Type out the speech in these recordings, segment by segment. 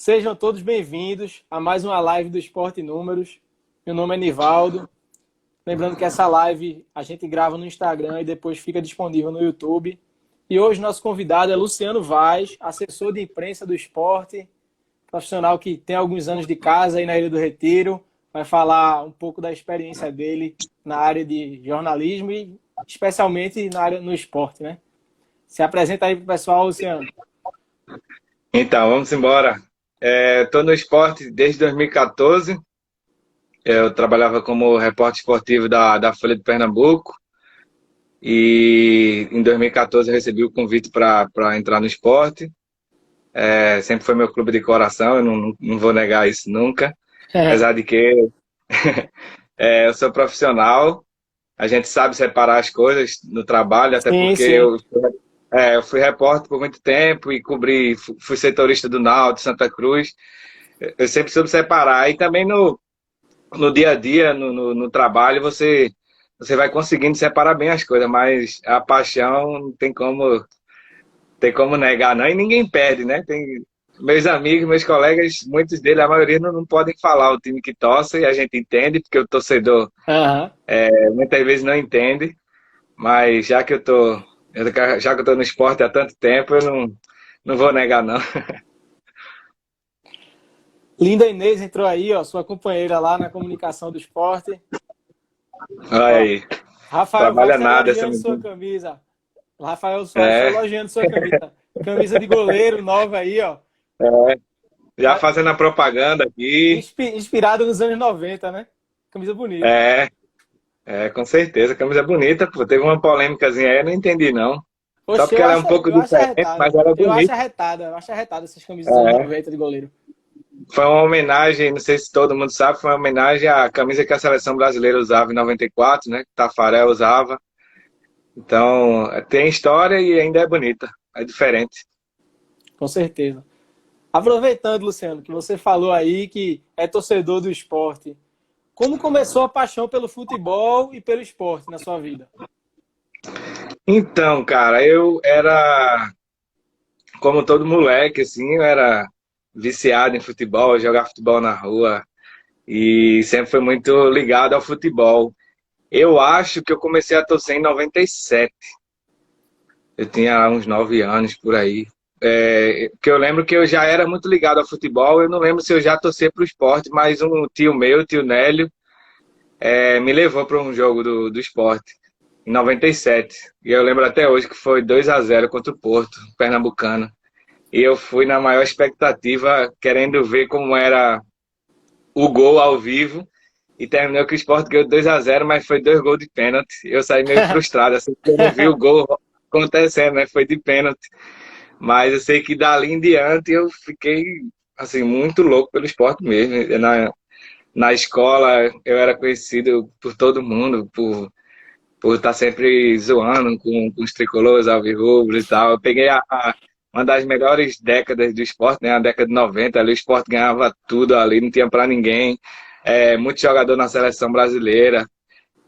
Sejam todos bem-vindos a mais uma live do Esporte Números. Meu nome é Nivaldo. Lembrando que essa live a gente grava no Instagram e depois fica disponível no YouTube. E hoje nosso convidado é Luciano Vaz, assessor de imprensa do esporte, profissional que tem alguns anos de casa aí na Ilha do Retiro. Vai falar um pouco da experiência dele na área de jornalismo e especialmente na área no esporte, né? Se apresenta aí pro pessoal, Luciano. Então, vamos embora. Estou no esporte desde 2014. Eu trabalhava como repórter esportivo da Folha de Pernambuco. E em 2014 eu recebi o convite para entrar no esporte. Sempre foi meu clube de coração, eu não vou negar isso nunca. Apesar de que eu sou profissional, a gente sabe separar as coisas no trabalho, até Sim, porque sim. eu fui repórter por muito tempo e fui setorista do Náutico, Santa Cruz. Eu sempre soube separar. E também no dia a dia, no trabalho, você vai conseguindo separar bem as coisas, mas a paixão não tem como negar, não. E ninguém perde, né? Tem meus amigos, meus colegas, muitos deles, a maioria não podem falar o time que torce, e a gente entende, porque o torcedor Aham. muitas vezes não entende, mas já que eu tô no esporte há tanto tempo, eu não vou negar, não. Linda Inês entrou aí, ó, sua companheira lá na comunicação do esporte. Olha Ó, aí, Rafael Vaz trabalha está nada essa elogiando sua menina. camisa. Rafael Soares está É, elogiando sua camisa. Camisa de goleiro nova aí, ó. já fazendo a propaganda aqui. Inspirada nos anos 90, né? Camisa bonita. É, com certeza. A camisa é bonita, pô. Teve uma polêmicazinha aí, eu não entendi, não. Só Oxe, porque ela é um pouco eu acho diferente, mas arretada. ela é bonita. Eu acho arretada essas camisas dos anos É. 90 de goleiro. Foi uma homenagem, não sei se todo mundo sabe, foi uma homenagem à camisa que a seleção brasileira usava em 94, né? Que Tafarel usava. Então, tem história e ainda é bonita. É diferente. Com certeza. Aproveitando, Luciano, que você falou aí que é torcedor do esporte. Como começou a paixão pelo futebol e pelo esporte na sua vida? Então, cara, eu era, como todo moleque, assim, eu era viciado em futebol, jogar futebol na rua. E sempre foi muito ligado ao futebol. Eu acho que eu comecei a torcer em 97. Eu tinha uns 9 anos por aí. Que eu lembro que eu já era muito ligado ao futebol. Eu não lembro se eu já torcia para o esporte, mas um tio meu, tio Nélio, me levou para um jogo do esporte em 97. E eu lembro até hoje que foi 2-0 contra o Porto, pernambucano. E eu fui na maior expectativa, querendo ver como era o gol ao vivo. E terminou que o Sport ganhou 2-0, mas foi 2 gols de pênalti. Eu saí meio frustrado, assim, porque eu não vi o gol acontecendo, né? Foi de pênalti. Mas eu sei que dali em diante eu fiquei, assim, muito louco pelo esporte mesmo. Na escola eu era conhecido por todo mundo, por estar sempre zoando com os tricolores, alvirrubros e tal. Eu peguei uma das melhores décadas do esporte, né? A década de 90, ali o esporte ganhava tudo ali, não tinha para ninguém. Muito jogador na seleção brasileira.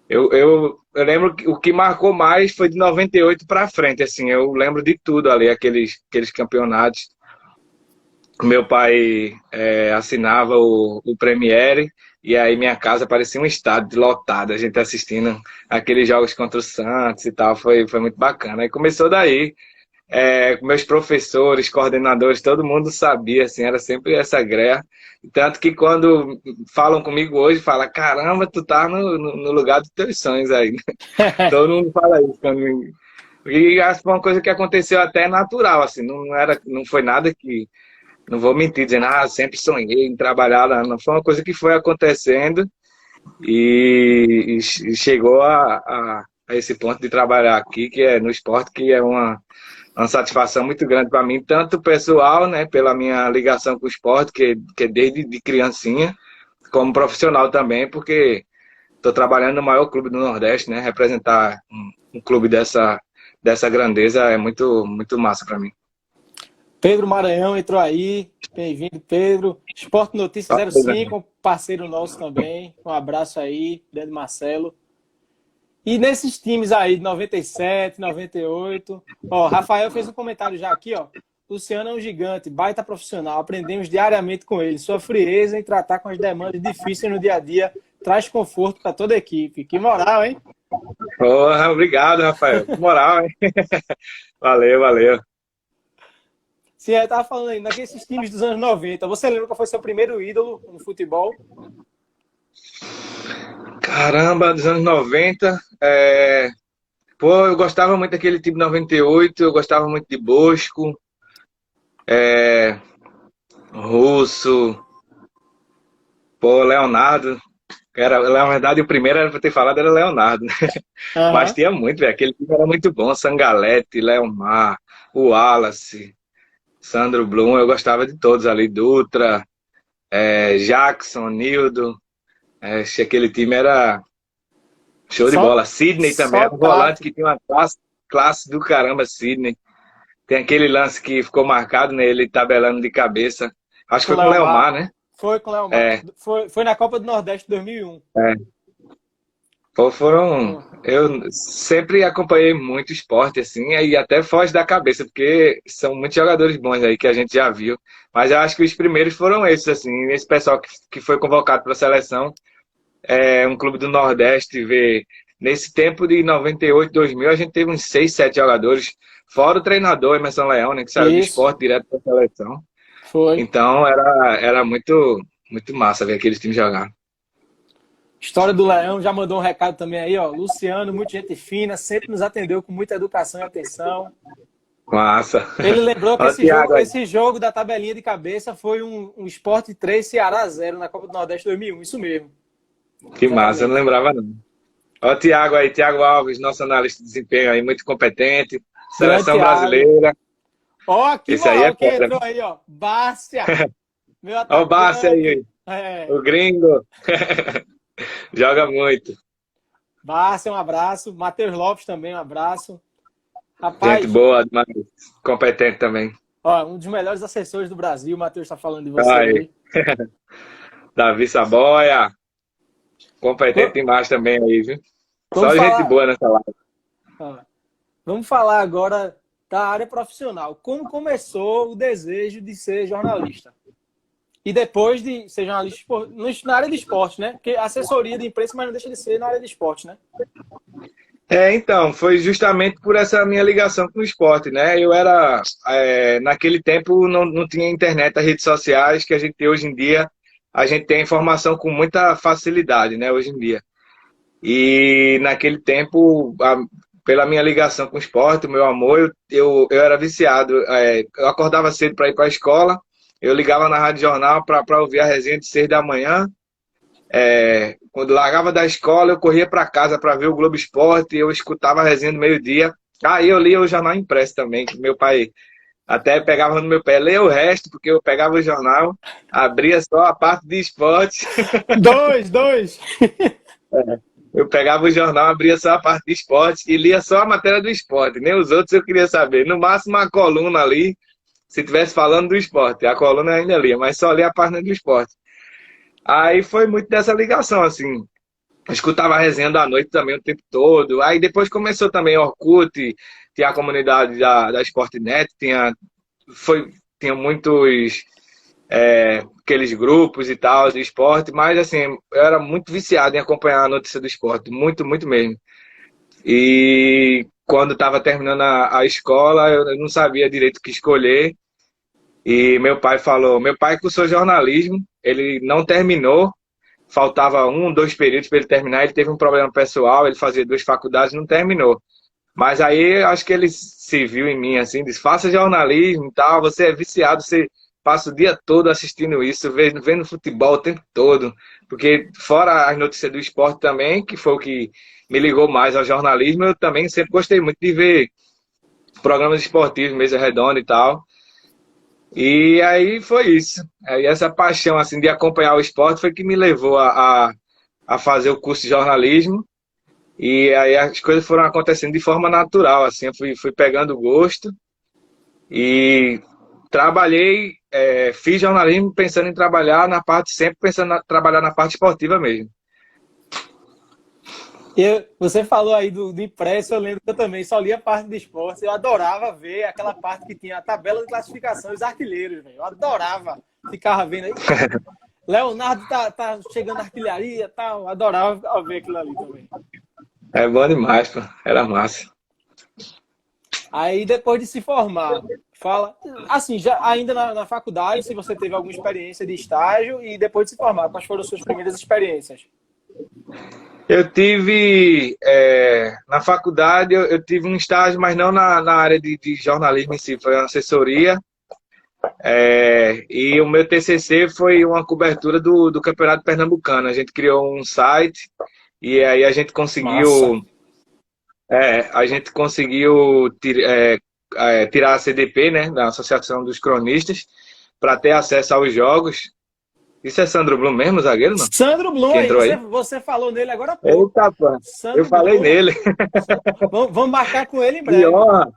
Eu lembro que o que marcou mais foi de 98 para frente, assim, eu lembro de tudo ali, aqueles campeonatos. Meu pai assinava o Premiere e aí minha casa parecia um estádio lotado, a gente assistindo aqueles jogos contra o Santos e tal, foi muito bacana. Aí começou daí, meus professores, coordenadores, todo mundo sabia, assim, era sempre essa greia. Tanto que quando falam comigo hoje, fala, caramba, tu tá no lugar dos teus sonhos aí. Todo mundo fala isso. E acho que foi uma coisa que aconteceu até natural, assim, não foi nada que, não vou mentir dizendo, sempre sonhei em trabalhar lá, não foi uma coisa que foi acontecendo e chegou a esse ponto de trabalhar aqui, que é no esporte, que é uma satisfação muito grande para mim, tanto pessoal, né, pela minha ligação com o esporte, que é desde de criancinha, como profissional também, porque estou trabalhando no maior clube do Nordeste, né, representar um clube dessa grandeza é muito, muito massa para mim. Pedro Maranhão entrou aí. Bem-vindo, Pedro. Esporte Notícias Só zero coisa, né? cinco, parceiro nosso também. Um abraço aí, Dede Marcelo. E nesses times aí de 97, 98, ó, Rafael fez um comentário já aqui, ó. Luciano é um gigante, baita profissional. Aprendemos diariamente com ele. Sua frieza em tratar com as demandas difíceis no dia a dia traz conforto para toda a equipe. Que moral, hein? Porra, obrigado, Rafael. Que moral, hein? Valeu, valeu. Sim, eu estava falando aí, naqueles times dos anos 90. Você lembra qual foi seu primeiro ídolo no futebol? Caramba, dos anos 90. Pô, eu gostava muito daquele time 98, eu gostava muito de Bosco, Russo, pô, Leonardo. Na verdade, o primeiro era pra ter falado era Leonardo, né? Mas Aham. tinha muito, velho. Aquele time era muito bom. Sangalete, Leomar, o Wallace, Sandro Blum, eu gostava de todos ali. Dutra, Jackson, Nildo. Aquele time era show de Só, bola. Sidney também só era um volante craque. que tinha uma classe do caramba, Sidney. Tem aquele lance que ficou marcado nele tabelando de cabeça. Acho que Com o foi com o Leomar. Leomar, né? Foi com o Leomar. É, Foi na Copa do Nordeste 2001. é. Pô, eu sempre acompanhei muito esporte, assim, e até foge da cabeça, porque são muitos jogadores bons aí que a gente já viu. Mas eu acho que os primeiros foram esses, assim, esse pessoal que foi convocado para a seleção, um clube do Nordeste, nesse tempo de 98, 2000, a gente teve uns 6, 7 jogadores, fora o treinador, Emerson Leão, né, que saiu do Isso, esporte direto para a seleção. foi. Então era muito, muito massa ver aqueles times jogar. História do Leão, já mandou um recado também aí, ó. Luciano, muita gente fina, sempre nos atendeu com muita educação e atenção. Massa. Ele lembrou que Olha o Thiago aí. esse jogo da tabelinha de cabeça foi um Sport 3 Ceará 0 na Copa do Nordeste 2001. Isso mesmo. Que massa, eu não Exatamente. lembrava não. Ó o Thiago aí, Thiago Alves, nosso analista de desempenho aí, muito competente. Grande Seleção Thiago. brasileira. Ó, que Esse aí é moral que pedra. entrou aí, ó. Bárcia, meu Ó o Barça atacante. aí, É. o gringo. Joga muito. Bárcia, um abraço. Matheus Lopes também, um abraço. Gente Rapaz, boa, demais. Competente também. ó, um dos melhores assessores do Brasil. O Matheus está falando de você Aí, aí. Davi Saboia. Competente V- demais também aí, viu? Vamos Só gente falar, boa nessa live. ó, vamos falar agora da área profissional. Como começou o desejo de ser jornalista? E depois de ser jornalista na área de esporte, né? Porque assessoria de imprensa, mas não deixa de ser na área de esporte, né? Então, foi justamente por essa minha ligação com o esporte, né? Naquele tempo não tinha internet, as redes sociais que a gente tem hoje em dia, a gente tem informação com muita facilidade, né? Hoje em dia. E naquele tempo, pela minha ligação com o esporte, o meu amor, eu era viciado. Eu acordava cedo para ir para a escola, eu ligava na Rádio Jornal para ouvir a resenha de 6 da manhã. Quando largava da escola, eu corria para casa para ver o Globo Esporte, eu escutava a resenha do meio-dia. Aí eu lia o jornal impresso também, que meu pai até pegava no meu pé, lia o resto, porque eu pegava o jornal, abria só a parte de esporte. Dois. Eu pegava o jornal, abria só a parte de esporte e lia só a matéria do esporte. Nem os outros eu queria saber. No máximo a coluna ali, se tivesse falando do esporte. A coluna eu ainda lia, mas só lia a página do esporte. Aí foi muito dessa ligação, assim. Eu escutava a resenha da noite também o tempo todo. Aí depois começou também Orkut, tinha a comunidade da Sportnet, tinha muitos aqueles grupos e tal de esporte, mas assim, eu era muito viciado em acompanhar a notícia do esporte, muito, muito mesmo. E quando estava terminando a escola, eu não sabia direito o que escolher. E meu pai cursou jornalismo, ele não terminou, faltava 1, 2 períodos para ele terminar, ele teve um problema pessoal, ele fazia 2 faculdades e não terminou. Mas aí acho que ele se viu em mim, assim, disse, faça jornalismo e tal, você é viciado, você passa o dia todo assistindo isso, vendo futebol o tempo todo. Porque fora as notícias do esporte também, que foi o que me ligou mais ao jornalismo, eu também sempre gostei muito de ver programas esportivos, mesa redonda e tal. E aí foi isso. Aí essa paixão assim de acompanhar o esporte foi que me levou a fazer o curso de jornalismo. E aí as coisas foram acontecendo de forma natural, assim, eu fui pegando gosto e trabalhei, fiz jornalismo pensando em trabalhar na parte, sempre pensando em trabalhar na parte esportiva mesmo. Você falou aí do impresso, eu lembro que eu também só lia a parte de esportes. Eu adorava ver aquela parte que tinha a tabela de classificação e os artilheiros, velho. Eu adorava. Ficava vendo aí. Leonardo tá chegando na artilharia e tal. Adorava ver aquilo ali também. É bom demais, pô. Era massa. Aí depois de se formar, fala. Assim, já ainda na faculdade, se você teve alguma experiência de estágio e depois de se formar, quais foram as suas primeiras experiências? Eu tive, na faculdade, eu tive um estágio, mas não na área de jornalismo em si, foi uma assessoria. E o meu TCC foi uma cobertura do Campeonato Pernambucano. A gente criou um site e aí Massa. a gente conseguiu tirar a CDP, né, da Associação dos Cronistas, para ter acesso aos jogos. Isso é Sandro Blum mesmo, zagueiro, não? Sandro Blum Que aí, entrou aí? você falou nele agora há pouco. Eita, pô, eu Sandro falei Blum, nele. vamos marcar com ele em Que breve. honra,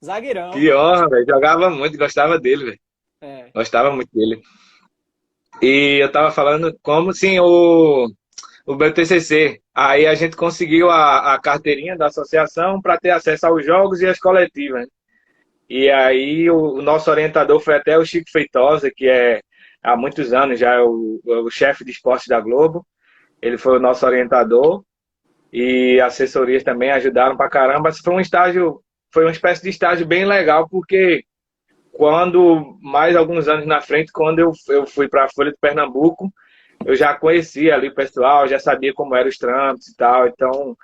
Zagueirão. que honra, velho. Jogava muito, gostava dele, velho. É. Gostava muito dele. E eu tava falando como, sim, o meu TCC. Aí a gente conseguiu a carteirinha da associação para ter acesso aos jogos e às coletivas. E aí o nosso orientador foi até o Chico Feitosa, que há muitos anos já é o chefe de esportes da Globo. Ele foi o nosso orientador e assessorias também ajudaram pra caramba. Foi um estágio, foi uma espécie de estágio bem legal, porque quando, mais alguns anos na frente, quando eu fui para a Folha de Pernambuco, eu já conhecia ali o pessoal, já sabia como eram os trâmites e tal. Então,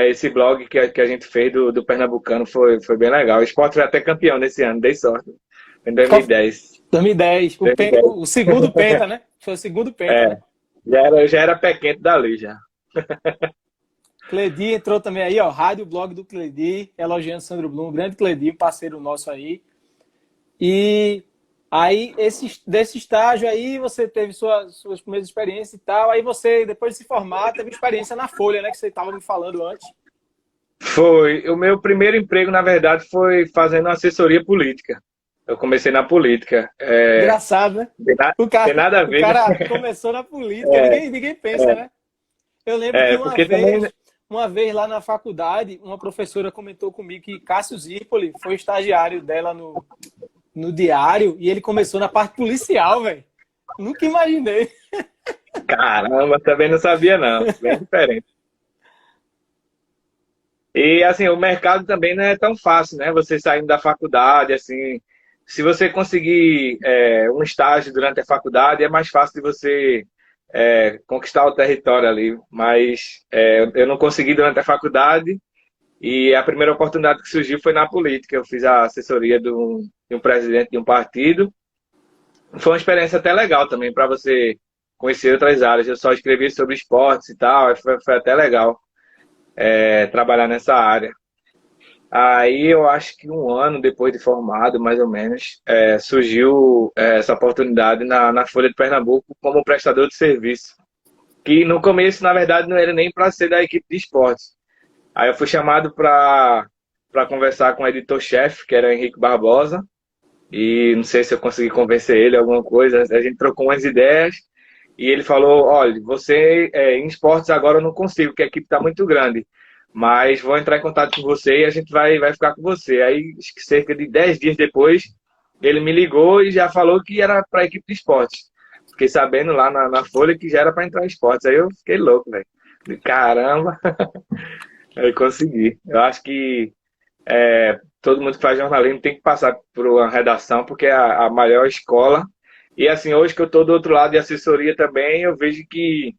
esse blog que a gente fez do Pernambucano foi bem legal. O Sport foi até campeão nesse ano, dei sorte. Em 2010. 2010. 2010. O segundo Penta, né? Foi o segundo Penta, É, né? já era pé quente dali já. Cledi entrou também aí, ó. Rádio Blog do Cledi, elogiando Sandro Blum, grande Cledi, parceiro nosso aí. E aí, desse estágio aí, você teve suas primeiras experiências e tal. Aí você, depois de se formar, teve experiência na Folha, né? Que você estava me falando antes. Foi. O meu primeiro emprego, na verdade, foi fazendo assessoria política. Eu comecei na política. Engraçado, né? Tem nada a O ver, né? cara começou na política, ninguém pensa, né? Eu lembro que Porque também. uma vez lá na faculdade, uma professora comentou comigo que Cássio Zirpoli foi estagiário dela no diário e ele começou na parte policial, velho. Nunca imaginei. Caramba, também não sabia, não. Bem diferente. E assim, o mercado também não é tão fácil, né? Você saindo da faculdade, assim, se você conseguir um estágio durante a faculdade, é mais fácil de você conquistar o território ali. Mas eu não consegui durante a faculdade e a primeira oportunidade que surgiu foi na política. Eu fiz a assessoria de um presidente de um partido. Foi uma experiência até legal também para você conhecer outras áreas. Eu só escrevi sobre esportes e tal, foi até legal trabalhar nessa área. Aí eu acho que um ano depois de formado, mais ou menos, surgiu essa oportunidade na Folha de Pernambuco como prestador de serviço. Que no começo, na verdade, não era nem para ser da equipe de esportes. Aí eu fui chamado para conversar com o editor-chefe, que era o Henrique Barbosa, e não sei se eu consegui convencer ele alguma coisa. A gente trocou umas ideias e ele falou: olha, você em esportes agora eu não consigo, porque a equipe está muito grande. Mas vou entrar em contato com você e a gente vai ficar com você. Aí, acho que cerca de 10 dias depois, ele me ligou e já falou que era para a equipe de esportes. Fiquei sabendo lá na Folha que já era para entrar em esportes. Aí eu fiquei louco, velho. Caramba! Aí consegui. Eu acho que todo mundo que faz jornalismo tem que passar por uma redação, porque é a maior escola. E assim, hoje que eu estou do outro lado de assessoria também, eu vejo que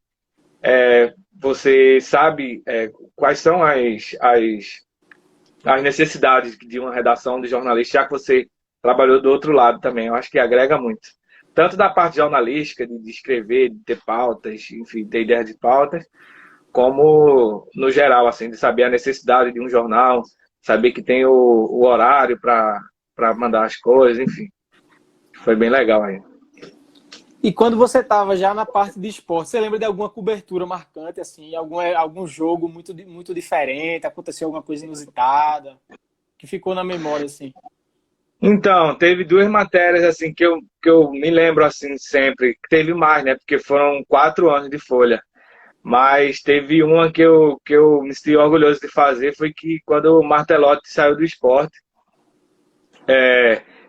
você sabe quais são as necessidades de uma redação de jornalista, já que você trabalhou do outro lado também. Eu acho que agrega muito. Tanto da parte jornalística, de escrever, de ter pautas, enfim, ter ideias de pautas, como no geral, assim, de saber a necessidade de um jornal, saber que tem o horário para mandar as coisas, enfim. Foi bem legal aí. E quando você estava já na parte de esporte, você lembra de alguma cobertura marcante, assim, algum jogo muito diferente, aconteceu alguma coisa inusitada, que ficou na memória, assim? Então, teve duas matérias assim que eu me lembro assim sempre. Teve mais, né? Porque foram 4 anos de Folha. Mas teve uma que eu me senti orgulhoso de fazer, foi que quando o Martelotti saiu do Sport,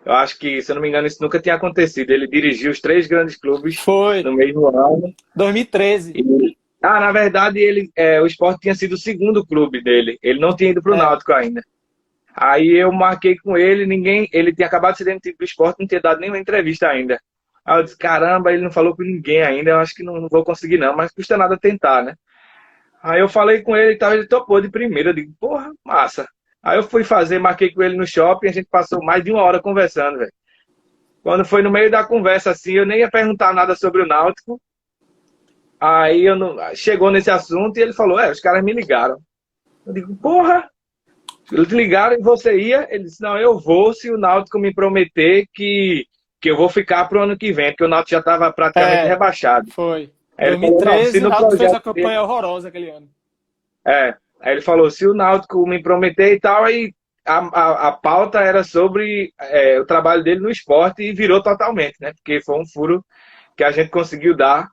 eu acho que, se eu não me engano, isso nunca tinha acontecido. Ele dirigiu os três grandes clubes Foi. no mesmo ano. 2013. Na verdade, o Sport tinha sido o segundo clube dele. Ele não tinha ido para o É. Náutico ainda. Aí eu marquei com ele, ele tinha acabado de ser demitido do Sport, não tinha dado nenhuma entrevista ainda. Aí eu disse, caramba, ele não falou com ninguém ainda, eu acho que não vou conseguir não, mas custa nada tentar, né? Aí eu falei com ele e tal, ele topou de primeira, eu digo, porra, massa. Aí eu fui fazer, marquei com ele no shopping, a gente passou mais de uma hora conversando, velho. Quando foi no meio da conversa, assim, eu nem ia perguntar nada sobre o Náutico, aí eu não, chegou nesse assunto e ele falou, os caras me ligaram. Eu digo, porra, eles ligaram e você ia? Ele disse, não, eu vou se o Náutico me prometer que eu vou ficar pro ano que vem, porque o Náutico já estava praticamente É, rebaixado. foi. Aí ele falou, não, se 2013, o no Náutico fez uma projeto dele... campanha horrorosa aquele ano. Aí ele falou, se o Náutico me prometer e tal, aí a pauta era sobre o trabalho dele no esporte e virou totalmente, né? Porque foi um furo que a gente conseguiu dar.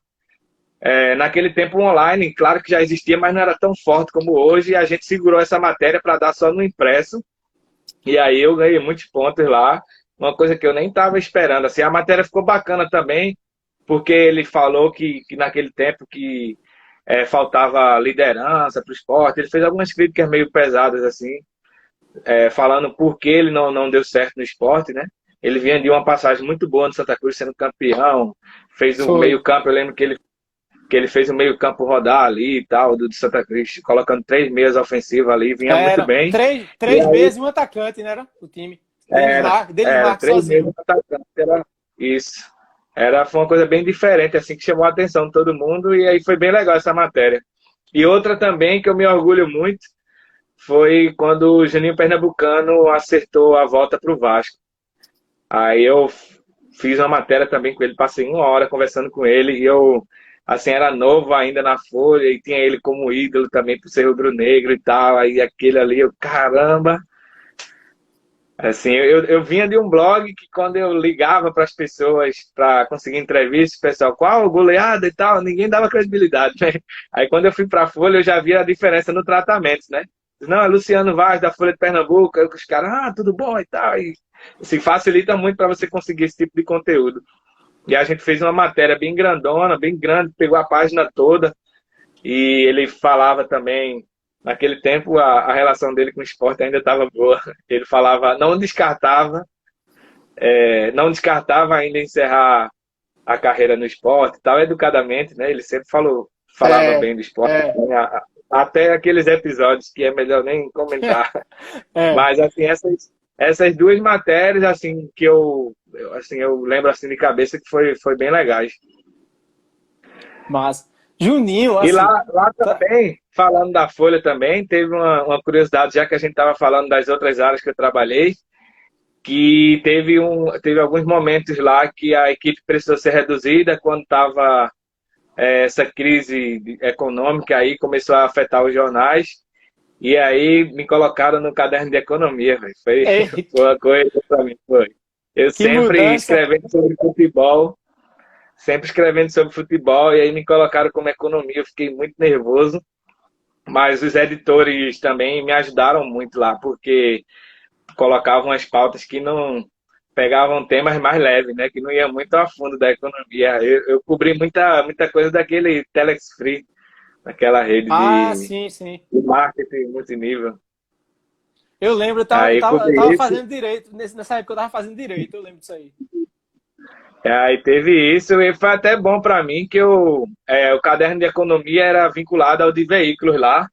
Naquele tempo online, claro que já existia, mas não era tão forte como hoje, e a gente segurou essa matéria para dar só no impresso. E aí eu ganhei muitos pontos lá, uma coisa que eu nem estava esperando. Assim, a matéria ficou bacana também, porque ele falou que naquele tempo que faltava liderança para o esporte. Ele fez algumas críticas meio pesadas, assim, falando por que ele não deu certo no esporte, né? Ele vinha de uma passagem muito boa no Santa Cruz, sendo campeão, fez um Foi. meio-campo, eu lembro que ele fez o meio-campo rodar ali e tal, do Santa Cruz, colocando 3 meias ofensivas ali, vinha muito Era bem. E três aí meses e um atacante, né? Era o time. era, Denis era Marques 3 meias sozinho. atacantes, era isso. Foi uma coisa bem diferente, assim, que chamou a atenção de todo mundo, e aí foi bem legal essa matéria. E outra também que eu me orgulho muito foi quando o Juninho Pernambucano acertou a volta para o Vasco. Aí eu fiz uma matéria também com ele, passei uma hora conversando com ele, e eu, assim, era novo ainda na Folha, e tinha ele como ídolo também por ser rubro-negro e tal, aí aquele ali, eu, caramba. Assim, eu vinha de um blog que quando eu ligava para as pessoas para conseguir entrevista, o pessoal, qual goleada e tal, ninguém dava credibilidade, né? Aí quando eu fui para a Folha, eu já via a diferença no tratamento, né? Não, é Luciano Vaz, da Folha de Pernambuco, aí os caras, tudo bom e tal, e assim, facilita muito para você conseguir esse tipo de conteúdo. E a gente fez uma matéria bem grandona, bem grande, pegou a página toda, e ele falava também, naquele tempo a relação dele com o esporte ainda estava boa. Ele falava, não descartava ainda encerrar a carreira no esporte, tal, educadamente, né? Ele sempre falava É, bem do esporte, é, até aqueles episódios que é melhor nem comentar. é. Mas assim, essas duas matérias assim que eu lembro assim de cabeça que foi bem legais. Mas Juninho, E assim, lá tá- também, falando da Folha também, teve uma curiosidade, já que a gente estava falando das outras áreas que eu trabalhei, que teve alguns momentos lá que a equipe precisou ser reduzida quando estava essa crise econômica aí, começou a afetar os jornais, e aí me colocaram no caderno de economia, velho. Foi, Eita, foi uma coisa para mim, foi. Eu que sempre mudança. escrevendo sobre futebol, e aí me colocaram como economia, eu fiquei muito nervoso. Mas os editores também me ajudaram muito lá, porque colocavam as pautas que não pegavam temas mais leves, né? Que não ia muito a fundo da economia. Eu cobri muita coisa daquele Telex Free, daquela rede Ah, de sim, sim. marketing multinível. Eu lembro, eu Aí tava, eu cobri tava isso. fazendo direito, nessa época eu tava fazendo direito, eu lembro disso aí. Aí teve isso e foi até bom para mim que o caderno de economia era vinculado ao de veículos lá.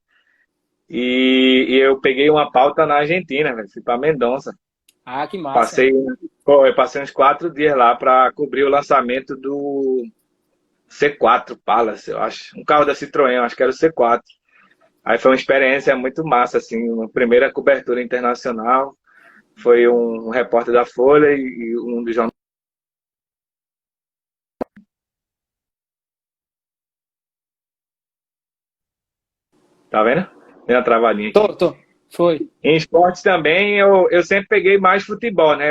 E eu peguei uma pauta na Argentina, velho. Fui para Mendonça. Ah, que massa. Passei, pô, eu passei uns 4 dias lá para cobrir o lançamento do C4 Palace, eu acho. Um carro da Citroën, eu acho que era o C4. Aí foi uma experiência muito massa, assim, uma primeira cobertura internacional. Foi um repórter da Folha e um dos jornalistas. Tá vendo? Tem uma travadinha aqui. Tô. Foi. Em esportes também, eu sempre peguei mais futebol, né?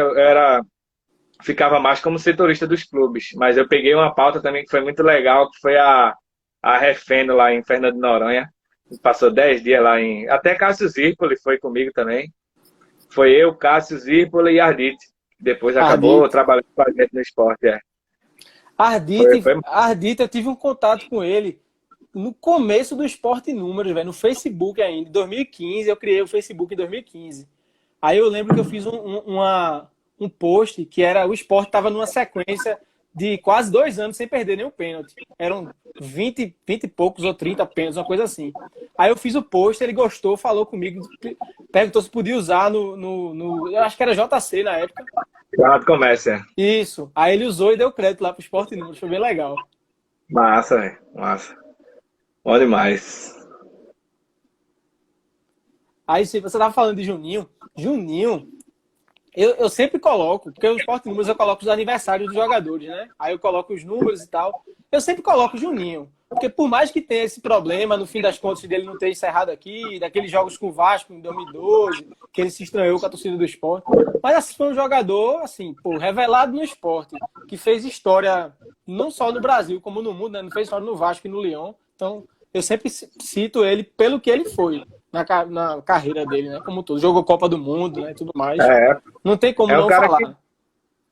Ficava mais como setorista dos clubes. Mas eu peguei uma pauta também que foi muito legal, que foi a arrefendo lá em Fernando de Noronha. Passou 10 dias lá em... Até Cássio Zirpoli foi comigo também. Foi eu, Cássio Zirpoli e Ardite. Depois acabou Ardite. trabalhando com a gente no esporte. Ardite, Foi... Ardite, eu tive um contato com ele no começo do Esporte Números, velho, no Facebook ainda, em 2015. Eu criei o Facebook em 2015. Aí eu lembro que eu fiz um post que era o Sport estava numa sequência de quase 2 anos sem perder nenhum pênalti. Eram 20 e poucos ou 30 pênaltis, uma coisa assim. Aí eu fiz o post, ele gostou, falou comigo, perguntou se podia usar eu acho que era JC na época. Jornal do Comércio, Isso. Aí ele usou e deu crédito lá pro Sport Números, foi bem legal. Massa, velho. Massa. Bom demais. Aí se você tava falando de Juninho, eu sempre coloco, porque o Sport Números eu coloco os aniversários dos jogadores, né? Aí eu coloco os números e tal. Eu sempre coloco o Juninho. Porque por mais que tenha esse problema, no fim das contas, dele não ter encerrado aqui, daqueles jogos com o Vasco em 2012, que ele se estranhou com a torcida do Sport. Mas assim, foi um jogador, assim, pô, revelado no esporte, que fez história não só no Brasil, como no mundo, né? Não fez história no Vasco e no Lyon. Então, eu sempre cito ele pelo que ele foi na carreira dele, né? Como todo. Jogou Copa do Mundo, né? Tudo mais. Não tem como É um não cara falar.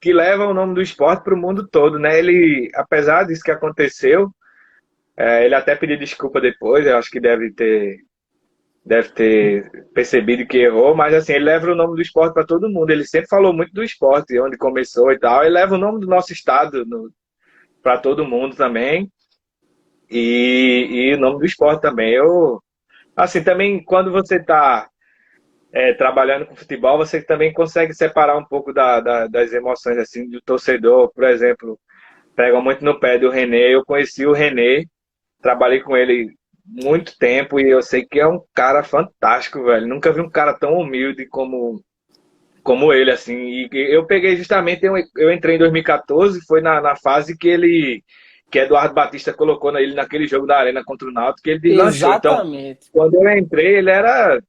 que leva o nome do esporte para o mundo todo, né? Ele, apesar disso que aconteceu, ele até pediu desculpa depois, eu acho que deve ter percebido que errou, mas assim, ele leva o nome do esporte para todo mundo. Ele sempre falou muito do esporte, onde começou e tal. Ele leva o nome do nosso estado para todo mundo também. E o nome do esporte também. Assim, também quando você está trabalhando com futebol, você também consegue separar um pouco das emoções assim do torcedor. Por exemplo, pegam muito no pé do René. Eu conheci o René, trabalhei com ele muito tempo e eu sei que é um cara fantástico, velho. Nunca vi um cara tão humilde como ele, assim. E eu peguei justamente, eu entrei em 2014, foi na fase que Eduardo Batista colocou ele naquele jogo da Arena contra o Náutico, que ele deslanchou. Então, Exatamente. quando eu entrei, ele era,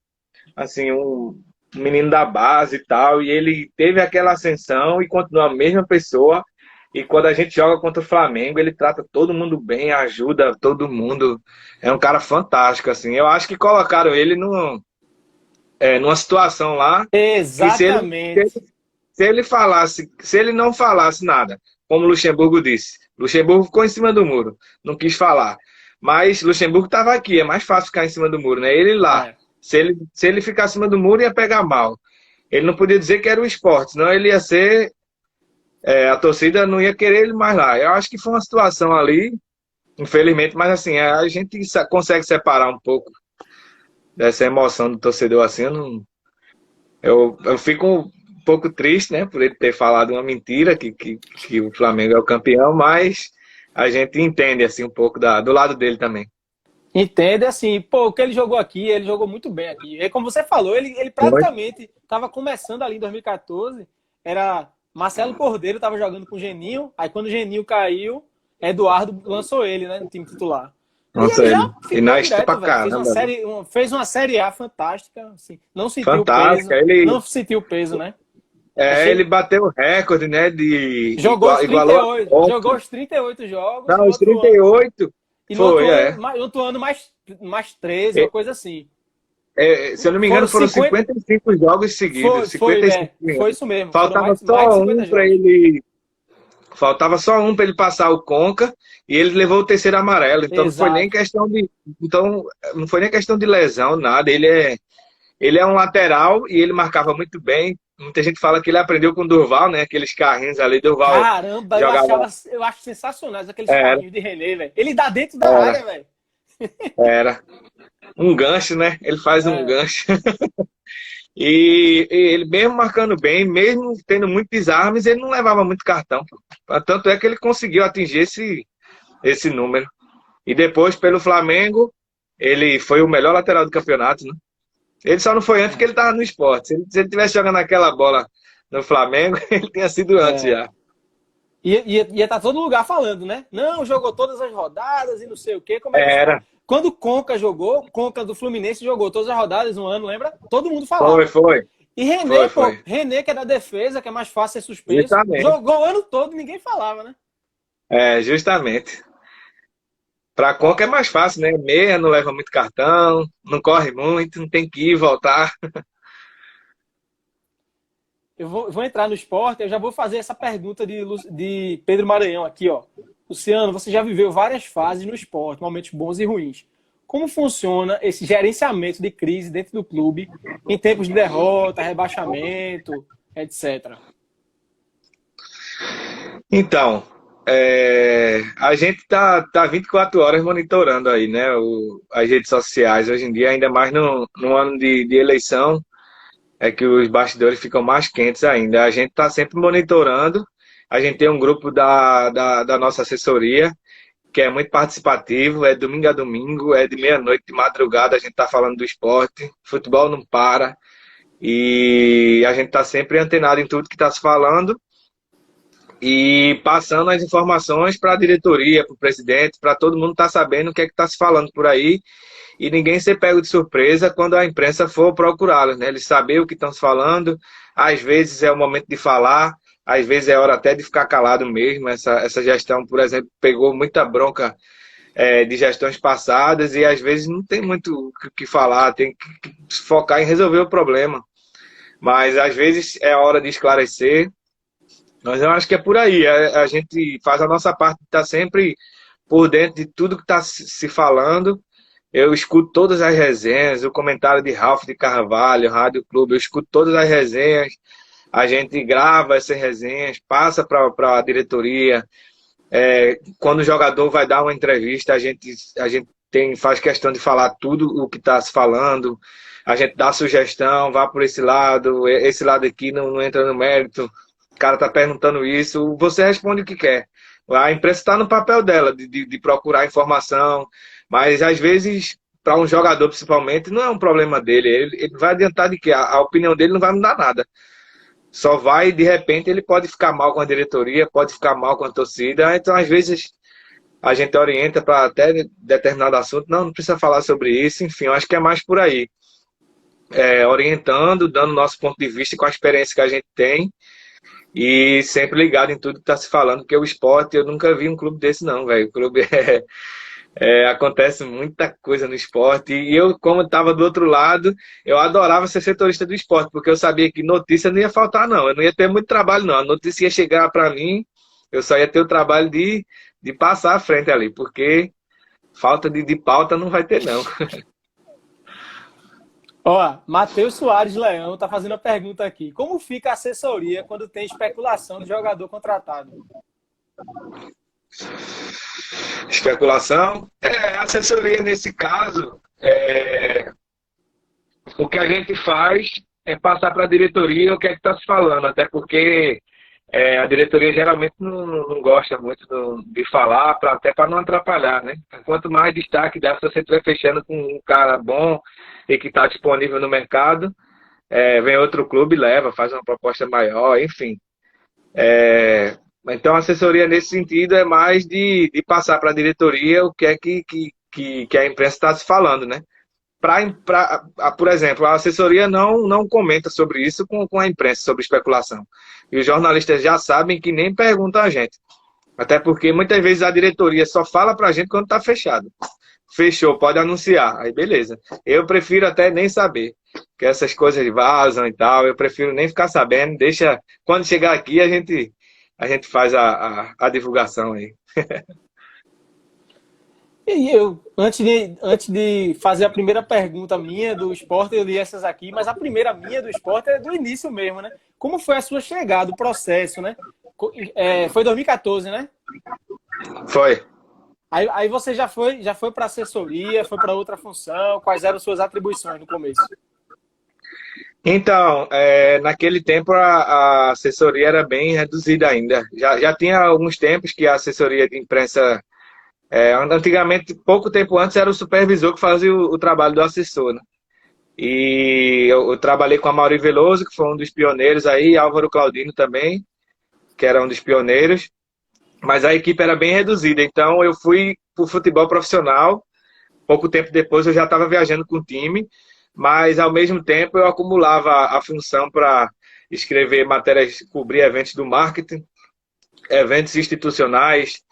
assim, um menino da base e tal, e ele teve aquela ascensão e continua a mesma pessoa. E quando a gente joga contra o Flamengo, ele trata todo mundo bem, ajuda todo mundo. É um cara fantástico, assim. Eu acho que colocaram ele numa situação lá que Exatamente. se ele não falasse nada, como o Luxemburgo disse, Luxemburgo ficou em cima do muro, não quis falar. Mas Luxemburgo estava aqui, é mais fácil ficar em cima do muro, né? Ele lá. É. Se ele ficar em cima do muro, ia pegar mal. Ele não podia dizer que era o esporte, senão ele ia ser. A torcida não ia querer ele mais lá. Eu acho que foi uma situação ali, infelizmente, mas assim, a gente consegue separar um pouco dessa emoção do torcedor assim. Eu fico um pouco triste, né, por ele ter falado uma mentira, que o Flamengo é o campeão, mas a gente entende assim um pouco do lado dele também. Entende? Assim, pô, o que ele jogou aqui, ele jogou muito bem aqui. E como você falou, ele praticamente estava começando ali em 2014, era Marcelo Cordeiro estava jogando com o Geninho, aí quando o Geninho caiu, Eduardo lançou ele, né, no time titular. E Nossa, ele ele. já E ficou nós direto, pra velho. caramba. Fez uma série A fantástica, assim, não sentiu o Fantástica. peso, Ele, não sentiu o peso, né? Achei... ele bateu o recorde, né? Igualou. Jogou os 38 jogos Não, os 38 e foi, no outro ano mais 13, uma coisa assim. Se eu não me engano, foram 55 jogos seguidos. 55, foi isso mesmo. Faltava mais só de 50 um jogos. para ele. Faltava só um para ele passar o Conca e ele levou o terceiro amarelo. Então Exato. não foi nem questão de lesão, nada. Ele é um lateral e ele marcava muito bem. Muita gente fala que ele aprendeu com o Durval, né? Aqueles carrinhos ali, Durval. Caramba, eu acho sensacionais aqueles carrinhos de René, velho. Ele dá dentro da área, velho. Era. Um gancho, né? Ele faz um gancho. E ele mesmo marcando bem, mesmo tendo muitos desarmes, ele não levava muito cartão. Tanto é que ele conseguiu atingir esse número. E depois, pelo Flamengo, ele foi o melhor lateral do campeonato, né? Ele só não foi antes porque ele estava no esporte. Se ele tivesse jogando aquela bola no Flamengo, ele tinha sido antes já. Ia estar todo lugar falando, né? Não, jogou todas as rodadas e não sei o quê. Como Era. Quando o Conca jogou, Conca do Fluminense jogou todas as rodadas no ano, lembra? Todo mundo falava. Foi. E René, René, que é da defesa, que é mais fácil ser suspenso, justamente. Jogou o ano todo, ninguém falava, né? Justamente. Pra Conca é mais fácil, né? Meia, não leva muito cartão, não corre muito, não tem que ir e voltar. Eu vou entrar no esporte, eu já vou fazer essa pergunta de Pedro Maranhão aqui, ó. Luciano, você já viveu várias fases no esporte, momentos bons e ruins. Como funciona esse gerenciamento de crise dentro do clube em tempos de derrota, rebaixamento, etc? Então, a gente tá 24 horas monitorando aí, né? As redes sociais. Hoje em dia, ainda mais no ano de eleição, é que os bastidores ficam mais quentes ainda. A gente está sempre monitorando. A gente tem um grupo da nossa assessoria, que é muito participativo, é domingo a domingo, é de meia-noite, de madrugada, a gente está falando do esporte, futebol não para, e a gente está sempre antenado em tudo que está se falando e passando as informações para a diretoria, para o presidente, para todo mundo estar sabendo o que é que está se falando por aí e ninguém ser pego de surpresa quando a imprensa for procurá-los, né? Eles saber o que estão se falando, às vezes é o momento de falar, às vezes é hora até de ficar calado mesmo. Essa gestão, por exemplo, pegou muita bronca de gestões passadas e às vezes não tem muito o que falar, tem que focar em resolver o problema. Mas às vezes é a hora de esclarecer. Mas eu acho que é por aí. A gente faz a nossa parte de estar sempre por dentro de tudo que está se falando. Eu escuto todas as resenhas, o comentário de Ralf de Carvalho, Rádio Clube, eu escuto todas as resenhas, a gente grava essas resenhas, passa para a diretoria. Quando o jogador vai dar uma entrevista, a gente faz questão de falar tudo o que está se falando, a gente dá sugestão, vá por esse lado aqui não entra no mérito, o cara está perguntando isso, você responde o que quer. A imprensa está no papel dela, de procurar informação, mas às vezes, para um jogador principalmente, não é um problema dele. Ele vai adiantar de que a opinião dele não vai mudar nada. Só vai, de repente, ele pode ficar mal com a diretoria, pode ficar mal com a torcida. Então, às vezes, a gente orienta para até determinado assunto. Não precisa falar sobre isso. Enfim, eu acho que é mais por aí. Orientando, dando nosso ponto de vista com a experiência que a gente tem. E sempre ligado em tudo que está se falando, porque o esporte, eu nunca vi um clube desse não, velho. O clube acontece muita coisa no esporte. E eu, como estava do outro lado, eu adorava ser setorista do esporte, porque eu sabia que notícia não ia faltar, não. Eu não ia ter muito trabalho, não. A notícia ia chegar para mim, eu só ia ter o trabalho de passar à frente ali, porque falta de pauta não vai ter, não. Ó, Matheus Soares Leão tá fazendo a pergunta aqui. Como fica a assessoria quando tem especulação de jogador contratado? Especulação. Assessoria nesse caso, o que a gente faz é passar para a diretoria o que é que está se falando, até porque a diretoria geralmente não gosta muito de falar, até para não atrapalhar, né? Quanto mais destaque dá, se você estiver fechando com um cara bom e que está disponível no mercado, vem outro clube e leva, faz uma proposta maior, enfim. Então, a assessoria nesse sentido é mais de passar para a diretoria o que é que a imprensa está se falando, né? Por exemplo, a assessoria não comenta sobre isso com a imprensa, sobre especulação. E os jornalistas já sabem que nem perguntam a gente. Até porque muitas vezes a diretoria só fala para a gente quando está fechado. Fechou, pode anunciar. Aí beleza. Eu prefiro até nem saber. Que essas coisas vazam e tal. Eu prefiro nem ficar sabendo. Deixa. Quando chegar aqui, a gente faz a divulgação aí. E eu, antes de fazer a primeira pergunta minha do esporte, eu li essas aqui, mas a primeira minha do esporte é do início mesmo, né? Como foi a sua chegada, o processo, né? Foi 2014, né? Foi. Aí você já foi para assessoria, foi para outra função. Quais eram suas atribuições no começo? Então, naquele tempo a assessoria era bem reduzida ainda. Já tinha alguns tempos que a assessoria de imprensa, antigamente, pouco tempo antes, era o supervisor que fazia o trabalho do assessor, né? E eu trabalhei com a Mauri Veloso, que foi um dos pioneiros aí, Álvaro Claudino também, que era um dos pioneiros, mas a equipe era bem reduzida. Então eu fui para o futebol profissional. Pouco tempo depois eu já estava viajando com o time, mas ao mesmo tempo eu acumulava a função para escrever matérias, cobrir eventos do marketing, eventos institucionais,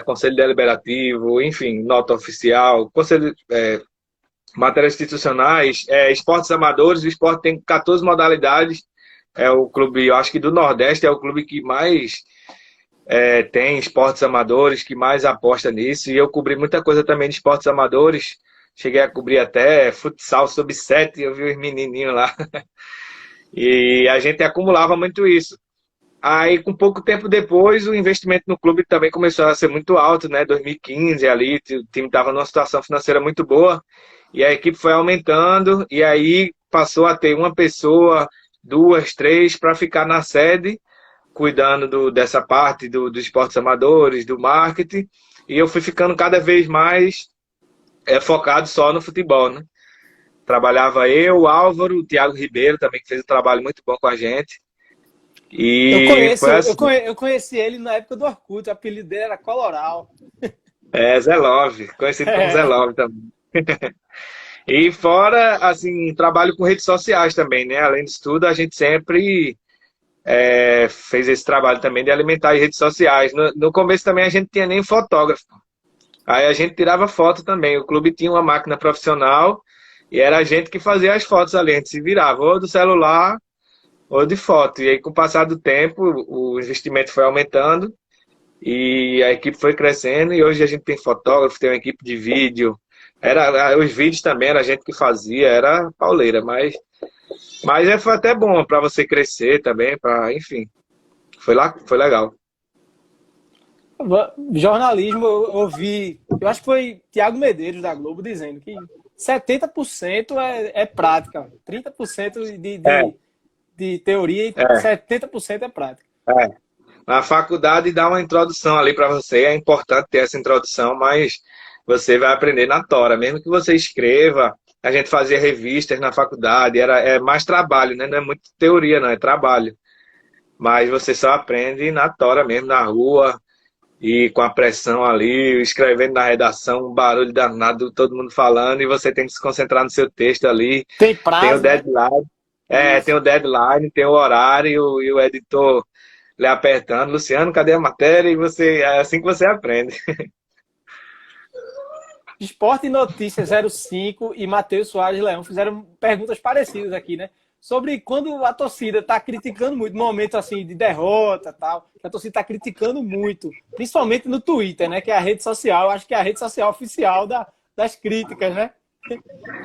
conselho deliberativo, enfim, nota oficial, conselho, matérias institucionais, esportes amadores. O esporte tem 14 modalidades. É o clube, eu acho que do Nordeste é o clube que mais tem esportes amadores, que mais aposta nisso. E eu cobri muita coisa também de esportes amadores. Cheguei a cobrir até futsal sub-7, eu vi os menininhos lá. E a gente acumulava muito isso. Aí, com pouco tempo depois, o investimento no clube também começou a ser muito alto, né? 2015 ali, o time estava numa situação financeira muito boa. E a equipe foi aumentando, e aí passou a ter uma pessoa, duas, três, para ficar na sede, cuidando dessa parte dos esportes amadores, do marketing. E eu fui ficando cada vez mais focado só no futebol, né? Trabalhava eu, o Álvaro, o Thiago Ribeiro também, que fez um trabalho muito bom com a gente. E foi assim. Eu conheci ele na época do Orkut, o apelido dele era Coloral. Zé Love, conhecido como Zé Love também. E fora, assim, trabalho com redes sociais também, né? Além disso tudo, a gente sempre fez esse trabalho também de alimentar as redes sociais. No começo também a gente tinha nem fotógrafo. Aí a gente tirava foto também. O clube tinha uma máquina profissional e era a gente que fazia as fotos ali. A gente se virava ou do celular ou de foto. E aí, com o passar do tempo, o investimento foi aumentando e a equipe foi crescendo. E hoje a gente tem fotógrafo, tem uma equipe de vídeo. Os vídeos também era a gente que fazia, era pauleira, mas foi até bom para você crescer também, enfim. Foi legal. Jornalismo, eu ouvi, eu acho que foi Tiago Medeiros da Globo dizendo que 70% é prática, 30% de teoria e 70% é prática. Na faculdade dá uma introdução ali para você, é importante ter essa introdução, mas você vai aprender na tora, mesmo que você escreva. A gente fazia revistas na faculdade, é mais trabalho, né? Não é muito teoria, não, é trabalho. Mas você só aprende na tora mesmo, na rua, e com a pressão ali, escrevendo na redação, um barulho danado, todo mundo falando, e você tem que se concentrar no seu texto ali. Tem prazo, tem o deadline, tem o deadline, tem o horário, e o editor lhe apertando, Luciano, cadê a matéria? E é assim que você aprende. Esporte e Notícia 05 e Matheus Soares Leão fizeram perguntas parecidas aqui, né? Sobre quando a torcida está criticando muito, momentos assim de derrota e tal, a torcida está criticando muito, principalmente no Twitter, né? Que é a rede social, eu acho que é a rede social oficial das críticas, né?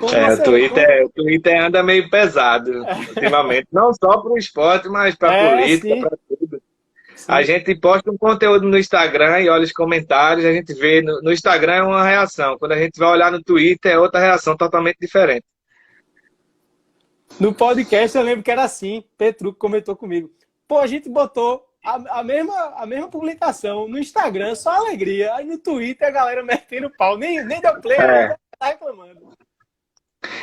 O Twitter anda meio pesado ultimamente, não só para o esporte, mas para a política, para tudo. Sim. A gente posta um conteúdo no Instagram e olha os comentários, a gente vê no Instagram é uma reação, quando a gente vai olhar no Twitter é outra reação totalmente diferente. No podcast eu lembro que era assim, Petruc comentou comigo. Pô, a gente botou a mesma publicação no Instagram, só alegria, aí no Twitter a galera metendo pau, nem deu play, tá reclamando.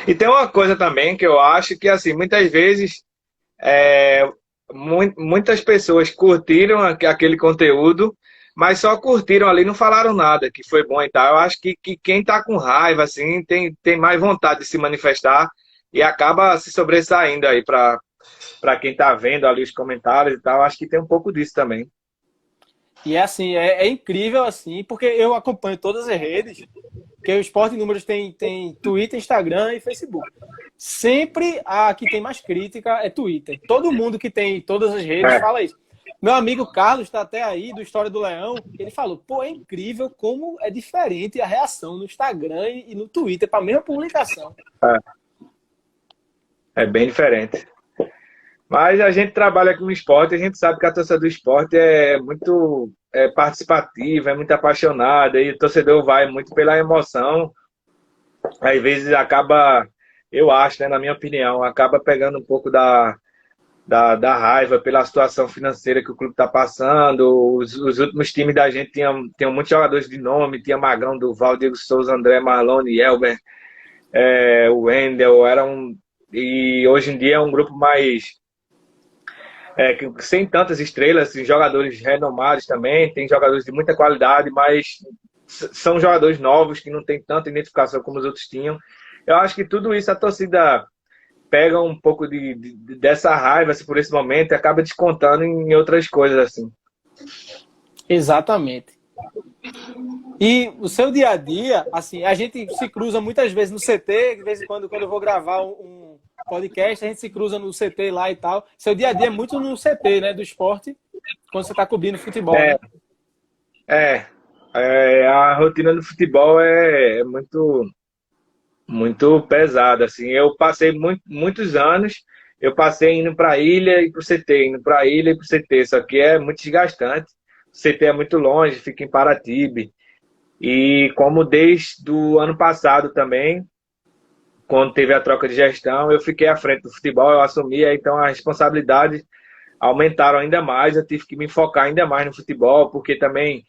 E tem uma coisa também que eu acho que, assim, muitas vezes muitas pessoas curtiram aquele conteúdo, mas só curtiram ali, não falaram nada, que foi bom e tal. Eu acho que quem tá com raiva, assim, tem mais vontade de se manifestar e acaba se sobressaindo aí para quem tá vendo ali os comentários e tal. Eu acho que tem um pouco disso também. E é assim, é incrível assim, porque eu acompanho todas as redes, porque o Esporte em Números tem Twitter, Instagram e Facebook. Sempre a que tem mais crítica é Twitter. Todo mundo que tem todas as redes fala isso. Meu amigo Carlos está até aí, do História do Leão, ele falou, pô, é incrível como é diferente a reação no Instagram e no Twitter para a mesma publicação. É bem diferente. Mas a gente trabalha com esporte, a gente sabe que a torcida do esporte é muito participativa, é muito apaixonada, e o torcedor vai muito pela emoção. Às vezes acaba, eu acho, né, na minha opinião, acaba pegando um pouco da raiva pela situação financeira que o clube está passando. Os últimos times da gente tinham muitos jogadores de nome, tinha Magrão, Duval, Diego Souza, André, Marlone, Elber, o Wendel, e hoje em dia é um grupo mais sem tantas estrelas, jogadores renomados também, tem jogadores de muita qualidade, mas são jogadores novos que não tem tanta identificação como os outros tinham. Eu acho que tudo isso a torcida pega um pouco dessa raiva assim, por esse momento e acaba descontando em outras coisas assim. Exatamente. E o seu dia a dia, assim, a gente se cruza muitas vezes no CT, de vez em quando eu vou gravar um podcast, a gente se cruza no CT lá e tal. Seu dia a dia é muito no CT, né, do esporte, quando você está cobrindo futebol, É, né? é, a rotina do futebol é muito, muito pesada, assim. Eu passei muitos anos, eu passei indo para a ilha e para o CT, indo para a ilha e para o CT, só que é muito desgastante. O CT é muito longe, fica em Paratibe. E como desde o ano passado também, quando teve a troca de gestão, eu fiquei à frente do futebol, eu assumi, então as responsabilidades aumentaram ainda mais, eu tive que me focar ainda mais no futebol, porque também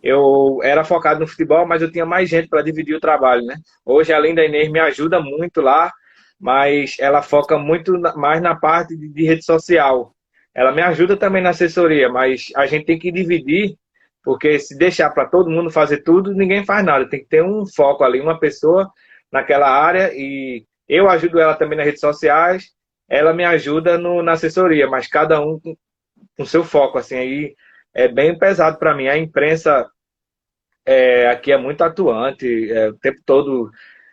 eu era focado no futebol, mas eu tinha mais gente para dividir o trabalho, né? Hoje, além da Inês, me ajuda muito lá, mas ela foca muito mais na parte de rede social. Ela me ajuda também na assessoria, mas a gente tem que dividir, porque se deixar para todo mundo fazer tudo, ninguém faz nada. Tem que ter um foco ali, uma pessoa naquela área, e eu ajudo ela também nas redes sociais, ela me ajuda na assessoria, mas cada um com seu foco, assim, aí é bem pesado para mim. A imprensa aqui é muito atuante, o tempo todo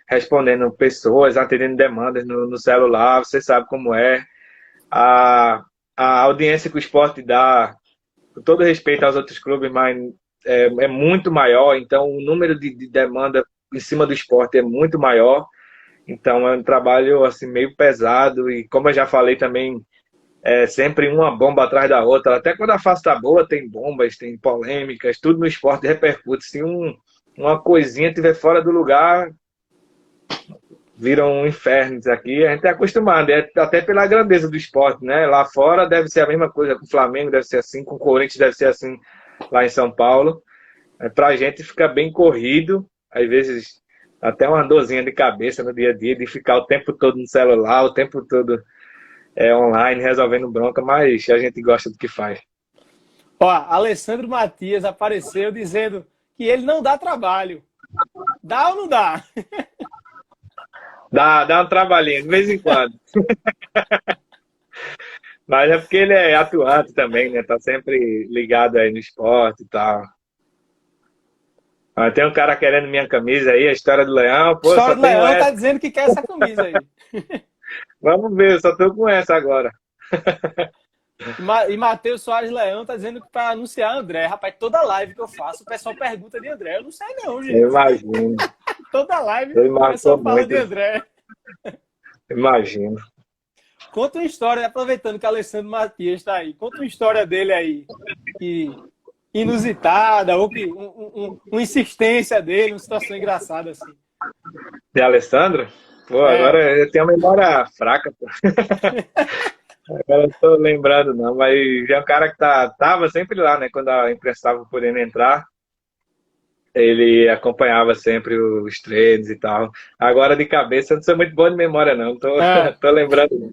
respondendo pessoas, atendendo demandas no celular, você sabe como é. A, a audiência que o esporte dá, com todo respeito aos outros clubes, mas é muito maior, então o número de demanda em cima do esporte é muito maior. Então é um trabalho assim meio pesado e como eu já falei também, é sempre uma bomba atrás da outra. Até quando a fase tá boa, tem bombas, tem polêmicas, tudo no esporte repercute. Se uma coisinha tiver fora do lugar, vira um inferno isso aqui. A gente é acostumado, até pela grandeza do esporte, né? Lá fora deve ser a mesma coisa com o Flamengo, deve ser assim, com o Corinthians deve ser assim lá em São Paulo. Pra gente fica bem corrido, às vezes até uma dorzinha de cabeça no dia a dia, de ficar o tempo todo no celular, o tempo todo online, resolvendo bronca, mas a gente gosta do que faz. Ó, Alessandro Matias apareceu dizendo que ele não dá trabalho. Dá ou não dá? Dá um trabalhinho, de vez em quando. Mas é porque ele é atuante também, né? Tá sempre ligado aí no esporte e tal. Tem um cara querendo minha camisa aí, a história do Leão. Pô, História só do tenho Leão tá essa. dizendo que quer essa camisa aí. Vamos ver, eu só tô com essa agora. E Matheus Soares Leão tá dizendo que para anunciar André. Rapaz, toda live que eu faço, o pessoal pergunta de André. Eu não sei não, gente. Eu imagino. Toda live Eu o pessoal imagino fala muito. de André. Imagino. Conta uma história, aproveitando que Alessandro Matias está aí. Conta uma história dele aí, que inusitada, ou que uma insistência dele, uma situação engraçada assim. De Alessandro? Pô, É, agora eu tenho uma memória fraca, pô. Agora eu não tô lembrando, não, mas é um cara que tava sempre lá, né? Quando a imprensa estava podendo entrar, ele acompanhava sempre os treinos e tal. Agora de cabeça, eu não sou muito bom de memória, não. Tô, é. tô lembrando. Não.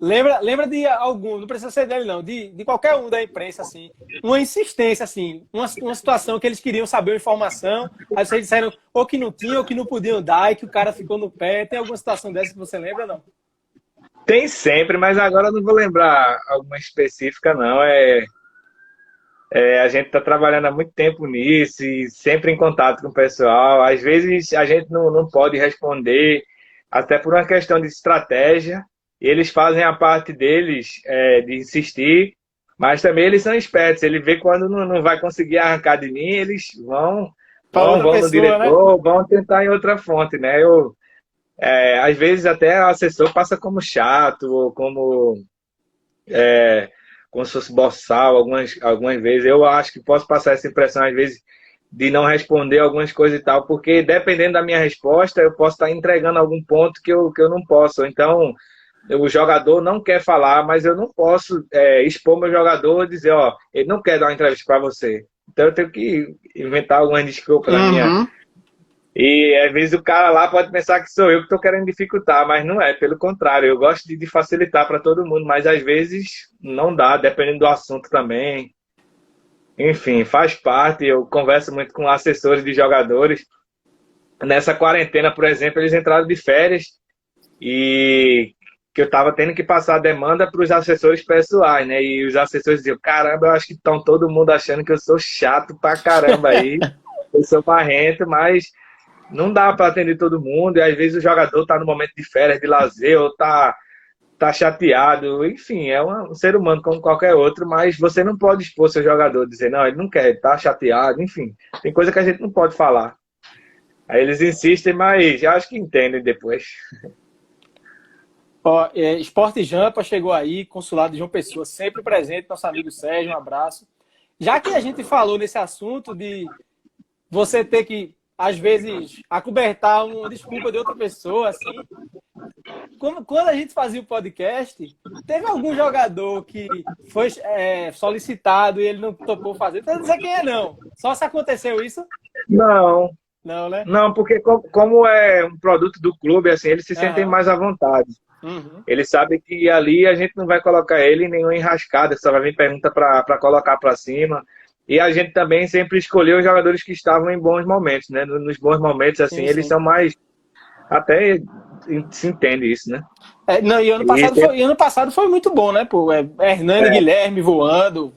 Lembra de algum, não precisa ser dele não, de qualquer um da imprensa, assim, uma insistência, assim, uma situação que eles queriam saber uma informação, aí vocês disseram ou que não tinham, ou que não podiam dar, e que o cara ficou no pé. Tem alguma situação dessa que você lembra, não? Tem sempre, mas agora eu não vou lembrar alguma específica, não. A gente está trabalhando há muito tempo nisso e sempre em contato com o pessoal. Às vezes a gente não pode responder, até por uma questão de estratégia. Eles fazem a parte deles de insistir, mas também eles são espertos. Ele vê quando não vai conseguir arrancar de mim, eles Para outra vão no pessoa, né? diretor, vão tentar em outra fonte, né? Às vezes até o assessor passa como chato ou como se fosse boçal algumas vezes. Eu acho que posso passar essa impressão, às vezes, de não responder algumas coisas e tal, porque dependendo da minha resposta, eu posso estar entregando algum ponto que eu não posso. Então, o jogador não quer falar, mas eu não posso expor meu jogador e dizer, ó, ele não quer dar uma entrevista para você. Então, eu tenho que inventar algumas desculpas na minha. Uhum. E às vezes o cara lá pode pensar que sou eu que estou querendo dificultar, mas não é, pelo contrário, eu gosto de facilitar para todo mundo, mas às vezes não dá, dependendo do assunto também. Enfim, faz parte, eu converso muito com assessores de jogadores. Nessa quarentena, por exemplo, eles entraram de férias e que eu tava tendo que passar a demanda para os assessores pessoais, né? E os assessores diziam, caramba, eu acho que estão todo mundo achando que eu sou chato pra caramba aí, eu sou marrento, mas não dá para atender todo mundo, e às vezes o jogador tá no momento de férias, de lazer, ou tá chateado, enfim, é um ser humano como qualquer outro, mas você não pode expor seu jogador, dizer, não, ele não quer, ele tá chateado, enfim, tem coisa que a gente não pode falar. Aí eles insistem, mas eu acho que entendem depois. Ó, Sport Jampa chegou aí, consulado de João Pessoa, sempre presente, nosso amigo Sérgio, um abraço. Já que a gente falou nesse assunto de você ter que, às vezes, acobertar uma desculpa de outra pessoa, assim, quando a gente fazia o podcast, teve algum jogador que foi solicitado e ele não topou fazer? Não sei quem é, não. Só se aconteceu isso? Não, Não, né? não, porque como é um produto do clube, assim, eles se sentem mais à vontade. Uhum. Eles sabem que ali a gente não vai colocar ele em nenhuma enrascada, só vai vir pergunta para colocar para cima. E a gente também sempre escolheu os jogadores que estavam em bons momentos, né? Nos bons momentos, assim, Sim, eles sim. são mais. Até se entende isso, né? Não, e ano passado foi muito bom, né? Pô, Hernani Guilherme voando.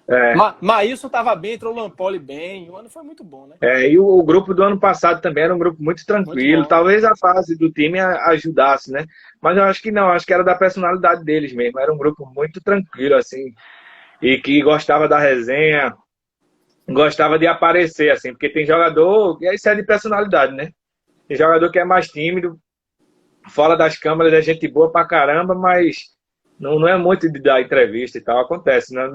É, Maílson estava bem, entrou o Lampoli bem. O ano foi muito bom, né? e o grupo do ano passado também era um grupo muito Muito tranquilo. bom. Talvez a fase do time ajudasse, né? Mas eu acho que não, acho que era da personalidade deles mesmo. Era um grupo muito tranquilo, assim, e que gostava da resenha, gostava de aparecer, assim, porque tem jogador, e isso é de personalidade, né? Tem jogador que é mais tímido, fora das câmeras é gente boa pra caramba, mas não é muito de dar entrevista e tal. Acontece, né?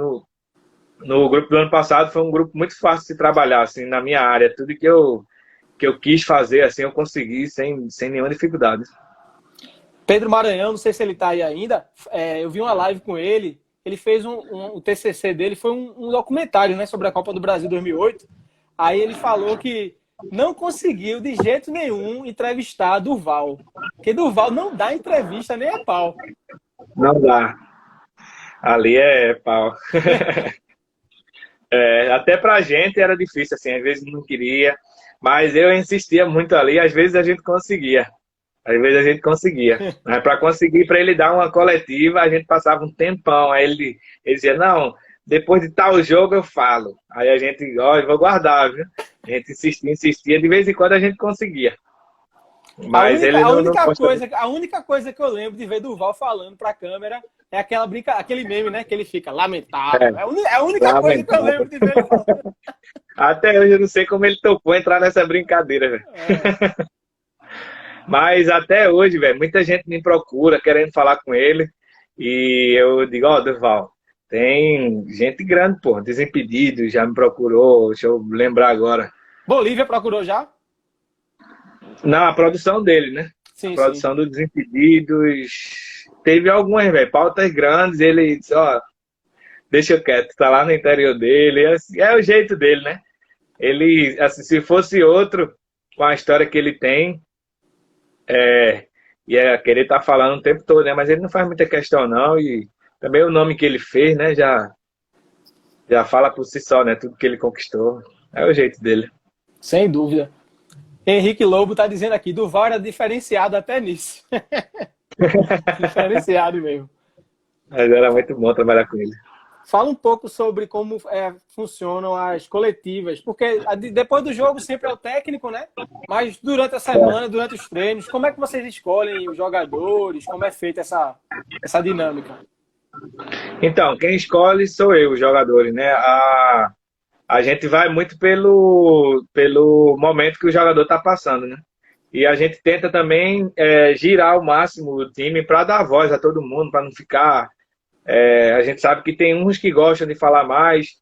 No grupo do ano passado foi um grupo muito fácil de trabalhar, assim, na minha área. Tudo que eu quis fazer, assim, eu consegui sem nenhuma dificuldade. Pedro Maranhão, não sei se ele está aí ainda. Eu vi uma live com ele. Ele fez o TCC dele, foi um documentário, né, sobre a Copa do Brasil 2008. Aí ele falou que não conseguiu de jeito nenhum entrevistar Durval. Porque Durval não dá entrevista nem a pau. Não dá. Ali é pau. Até pra gente era difícil, assim, às vezes não queria, mas eu insistia muito ali, às vezes a gente conseguia. Às vezes a gente conseguia. Mas para conseguir, para ele dar uma coletiva, a gente passava um tempão. Aí ele dizia, não, depois de tal jogo eu falo. Aí a gente, ó, eu vou guardar, viu? A gente insistia, de vez em quando a gente conseguia. Mas ele não gosta. A única coisa que eu lembro de ver Durval falando para a câmera é aquele meme, né? Que ele fica lamentável. É a única coisa que eu lembro de ver ele falando. Até hoje eu não sei como ele topou entrar nessa brincadeira, velho. Mas até hoje, velho, muita gente me procura querendo falar com ele. E eu digo, ó, Durval, tem gente grande, pô, Desimpedidos já me procurou, deixa eu lembrar agora. Bolívia procurou já? Não, a produção dele, né? Sim, a produção do Desimpedidos. Teve algumas, velho, pautas grandes, ele disse, ó, deixa eu quieto, tá lá no interior dele. É o jeito dele, né? Ele, assim, se fosse outro, com a história que ele tem, ia querer estar falando o tempo todo, né? Mas ele não faz muita questão, não. E também o nome que ele fez, né? Já fala por si só, né? Tudo que ele conquistou. É o jeito dele. Sem dúvida. Henrique Lobo tá dizendo aqui, Durval era diferenciado até nisso. Diferenciado mesmo. Mas era muito bom trabalhar com ele. Fala um pouco sobre como funcionam as coletivas, porque depois do jogo sempre é o técnico, né? Mas durante a semana, durante os treinos, como é que vocês escolhem os jogadores? Como é feita essa dinâmica? Então, quem escolhe sou eu, os jogadores, né? A gente vai muito pelo momento que o jogador está passando, né? E a gente tenta também girar ao máximo o time para dar voz a todo mundo, para não ficar... a gente sabe que tem uns que gostam de falar mais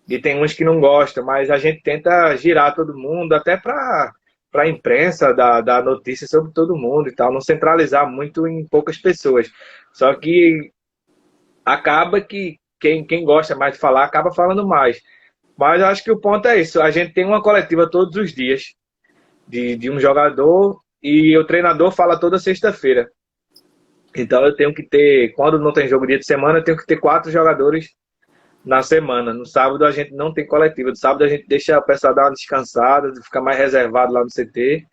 e tem uns que não gostam, mas a gente tenta girar todo mundo, até para a imprensa dar notícia sobre todo mundo e tal, não centralizar muito em poucas pessoas. Só que acaba que quem gosta mais de falar acaba falando mais. Mas eu acho que o ponto é isso, a gente tem uma coletiva todos os dias de um jogador e o treinador fala toda sexta-feira. Então eu tenho que ter, quando não tem jogo dia de semana, eu tenho que ter 4 jogadores na semana. No sábado a gente não tem coletiva. No sábado a gente deixa o pessoal dar uma descansada, ficar mais reservado lá no CT.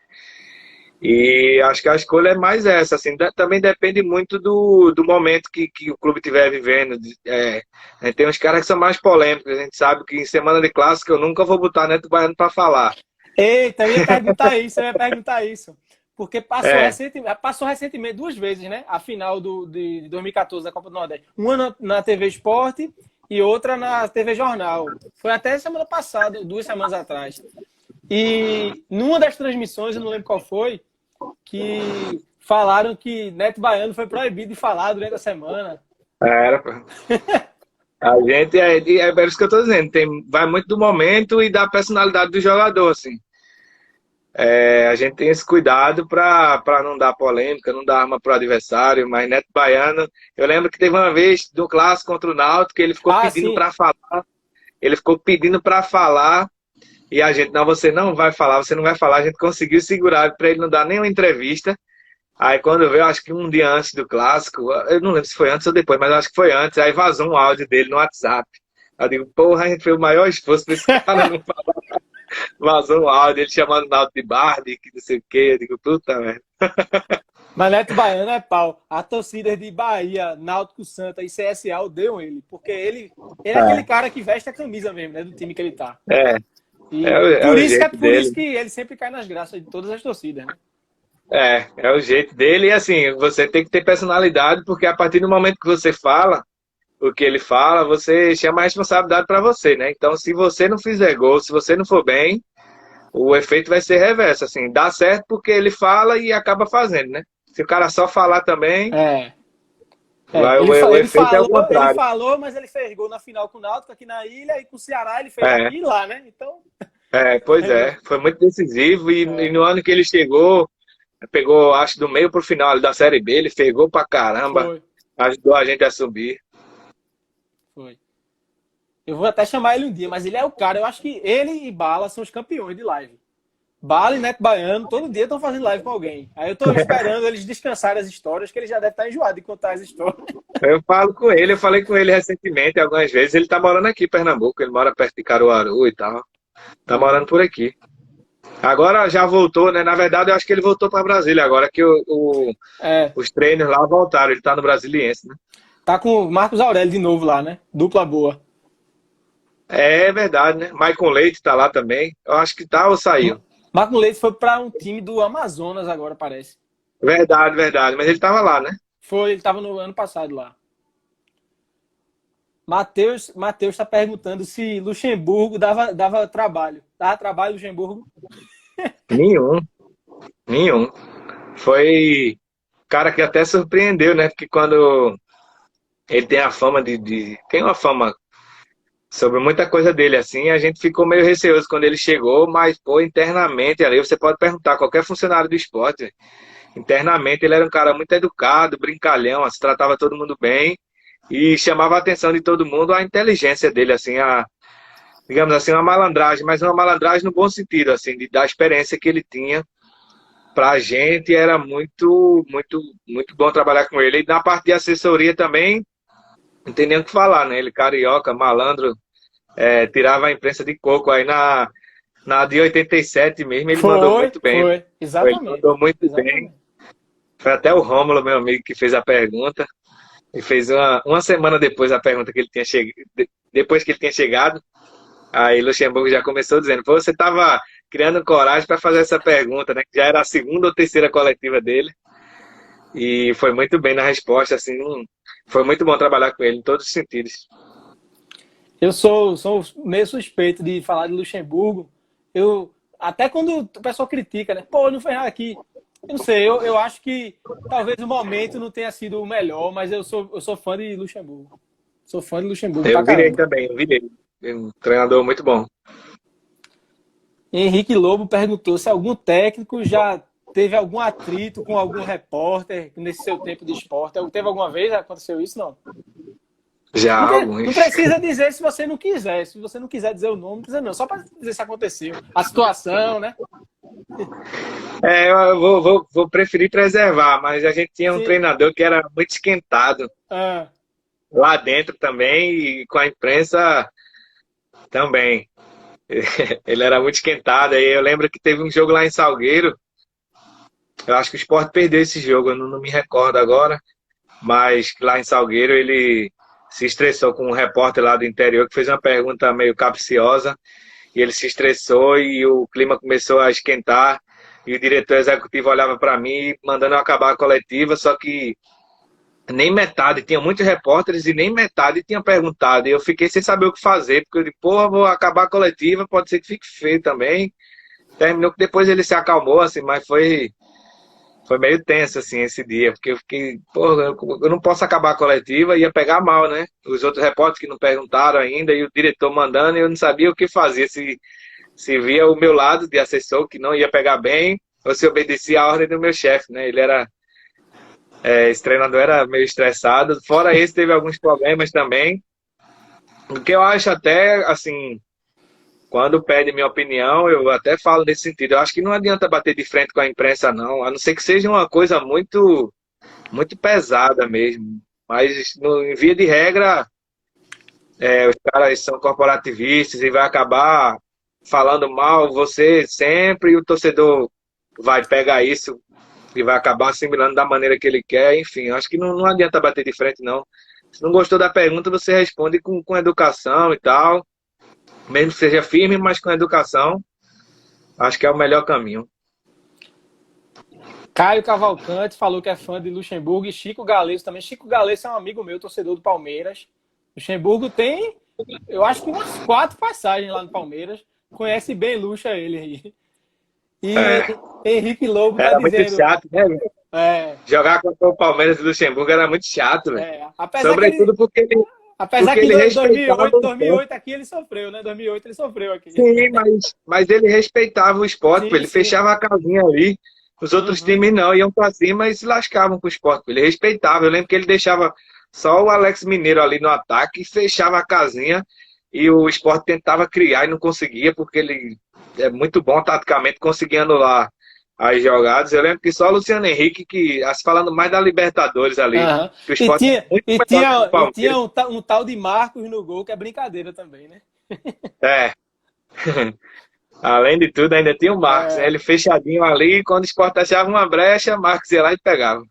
E acho que a escolha é mais essa, assim, também depende muito do momento que o clube estiver vivendo. A gente tem uns caras que são mais polêmicos, a gente sabe que em semana de clássico eu nunca vou botar Neto Baiano para falar. Eita, eu ia perguntar isso. Porque É, passou recentemente 2 vezes, né? A final de 2014 da Copa do Nordeste. Uma na TV Esporte e outra na TV Jornal. Foi até semana passada, 2 semanas atrás. E numa das transmissões, eu não lembro qual foi, que falaram que Neto Baiano foi proibido de falar durante a semana. era, pô. A gente é isso que eu tô dizendo, vai muito do momento e da personalidade do jogador, assim. A gente tem esse cuidado para não dar polêmica, não dar arma pro adversário, mas Neto Baiano, eu lembro que teve uma vez do clássico contra o Náutico, ele ficou Ah, pedindo sim. para falar, ele ficou pedindo para falar e a gente, não, você não vai falar, você não vai falar, a gente conseguiu segurar para ele não dar nenhuma entrevista. Aí quando veio, acho que um dia antes do clássico, eu não lembro se foi antes ou depois, mas acho que foi antes, aí vazou um áudio dele no WhatsApp. Eu digo, porra, a gente fez o maior esforço pra esse cara não falar. Vazou um áudio, ele chamando o Náutico de Barbie, que não sei o quê. Eu digo, puta merda. Mas Neto Baiano é pau. A torcida de Bahia, Náutico Santa e CSA odeiam ele. Porque ele é aquele cara que veste a camisa mesmo, né? Do time que ele tá. É, E é por o isso que, é jeito por isso dele. que ele sempre cai nas graças de todas as torcidas, né? É o jeito dele. E assim, você tem que ter personalidade, porque a partir do momento que você fala o que ele fala, você chama a responsabilidade para você, né? Então, se você não fizer gol, se você não for bem, o efeito vai ser reverso. Assim, dá certo porque ele fala e acaba fazendo, né? Se o cara só falar também, É. vai, Ele, o ele, efeito é o falou, ele contrário. falou, mas ele fez gol na final com o Náutico aqui na ilha e com o Ceará ele fez É, aqui e lá, né? Então, pois é, é. Foi muito decisivo e é, no ano que ele chegou, pegou, acho, do meio pro final da Série B, ele fez gol pra caramba, foi, ajudou a gente a subir. foi. Eu vou até chamar ele um dia, mas ele é o cara. Eu acho que ele e Bala são os campeões de live. Bala e Neto Baiano, todo dia estão fazendo live com alguém. Aí eu tô esperando eles descansarem as histórias, que ele já deve estar enjoado de contar as histórias. Eu falo com ele, eu falei com ele recentemente, algumas vezes, ele tá morando aqui em Pernambuco, ele mora perto de Caruaru e tal. Tá Foi. morando por aqui. Agora já voltou, né? Na verdade, eu acho que ele voltou para Brasília agora que É, os treinos lá voltaram. Ele tá no Brasiliense, né? tá com o Marcos Aurélio de novo lá, né? Dupla boa. É verdade, né? Maicon Leite tá lá também. Eu acho que tá ou saiu. Marcos Leite foi para um time do Amazonas agora, parece. Verdade, verdade. Mas ele tava lá, né? Foi, ele estava no ano passado lá. Matheus está perguntando se Luxemburgo dava trabalho. Dava trabalho, Luxemburgo? Nenhum, nenhum. Foi cara que até surpreendeu, né? Porque quando ele tem a fama tem uma fama sobre muita coisa dele, assim, a gente ficou meio receoso quando ele chegou, mas, pô, internamente ali, você pode perguntar a qualquer funcionário do esporte. Internamente ele era um cara muito educado, brincalhão, assim, tratava todo mundo bem e chamava a atenção de todo mundo a inteligência dele, assim, digamos assim, uma malandragem, mas uma malandragem no bom sentido, assim, da experiência que ele tinha pra gente, era muito, muito, muito bom trabalhar com ele. E na parte de assessoria também, não tem nem o que falar, né? Ele carioca, malandro, tirava a imprensa de coco aí na de 87 mesmo, ele mandou muito bem. Foi. Ele Exatamente. mandou muito bem. Exatamente. Foi até o Rômulo, meu amigo, que fez a pergunta. E fez uma semana depois a pergunta que ele tinha chegado. Depois que ele tinha chegado, aí Luxemburgo já começou dizendo: pô, você estava criando coragem para fazer essa pergunta, né? Que já era a segunda ou terceira coletiva dele. E foi muito bem na resposta, assim. Foi muito bom trabalhar com ele em todos os sentidos. Eu sou meio suspeito de falar de Luxemburgo. Até quando o pessoal critica, né? Pô, não fez nada aqui. Eu não sei, eu acho que talvez o momento não tenha sido o melhor, mas eu sou fã de Luxemburgo. Sou fã de Luxemburgo pra Eu virei caramba. também, eu virei. Um treinador muito bom. Henrique Lobo perguntou se algum técnico já teve algum atrito com algum repórter nesse seu tempo de esporte. Teve alguma vez? Aconteceu isso? Não. Já Não, não alguns. precisa dizer se você não quiser. Se você não quiser dizer o nome, não precisa não. Só para dizer se aconteceu. A situação, né? Eu vou preferir preservar, mas a gente tinha um Sim. treinador que era muito esquentado Ah, lá dentro também e com a imprensa também. Ele era muito esquentado. Aí eu lembro que teve um jogo lá em Salgueiro Eu acho que o Sport perdeu esse jogo, eu não me recordo agora, mas lá em Salgueiro ele se estressou com um repórter lá do interior que fez uma pergunta meio capciosa e ele se estressou e o clima começou a esquentar e o diretor executivo olhava para mim mandando eu acabar a coletiva, só que nem metade, tinha muitos repórteres e nem metade tinha perguntado. E eu fiquei sem saber o que fazer, porque eu disse, porra, vou acabar a coletiva, pode ser que fique feio também. Terminou que depois ele se acalmou, assim, mas foi meio tenso, assim, esse dia, porque eu fiquei, porra, eu não posso acabar a coletiva, ia pegar mal, né? Os outros repórteres que não perguntaram ainda, e o diretor mandando, e eu não sabia o que fazer, se via o meu lado de assessor, que não ia pegar bem, ou se obedecia a ordem do meu chefe, né? Ele era, esse treinador era meio estressado, fora esse, teve alguns problemas também, o que eu acho até, assim, quando pede minha opinião, eu até falo nesse sentido. Eu acho que não adianta bater de frente com a imprensa, não. A não ser que seja uma coisa muito, muito pesada mesmo. Mas, em via de regra, os caras são corporativistas e vai acabar falando mal você sempre e o torcedor vai pegar isso e vai acabar assimilando da maneira que ele quer. Enfim, eu acho que não adianta bater de frente, não. Se não gostou da pergunta, você responde com educação e tal. Mesmo que seja firme, mas com educação. Acho que é o melhor caminho. Caio Cavalcante falou que é fã de Luxemburgo e Chico Galês também. Chico Galês é um amigo meu, torcedor do Palmeiras. Luxemburgo tem, eu acho que umas 4 passagens lá no Palmeiras. Conhece bem Luxa ele aí. E Henrique Lobo tá Era muito dizendo... chato, né, velho? Jogar contra o Palmeiras e Luxemburgo era muito chato, velho. Sobretudo porque apesar que ele respeitava 2008 aqui ele sofreu, né? 2008 ele sofreu aqui. Sim, mas ele respeitava o esporte, Sim, pô. Ele sim. fechava a casinha ali. Os outros times não, iam pra cima e se lascavam com o esporte, pô. Ele respeitava. Eu lembro que ele deixava só o Alex Mineiro ali no ataque e fechava a casinha. E o esporte tentava criar e não conseguia, porque ele é muito bom taticamente, conseguia anular as jogadas. Eu lembro que só o Luciano Henrique, falando mais da Libertadores ali, que o esporte é muito melhor que o Palmeiras. Tinha um tal de Marcos no gol, que é brincadeira também, né? É. Além de tudo, ainda tinha o Marcos, né? Ele fechadinho ali, quando o Sport achava uma brecha, Marcos ia lá e pegava.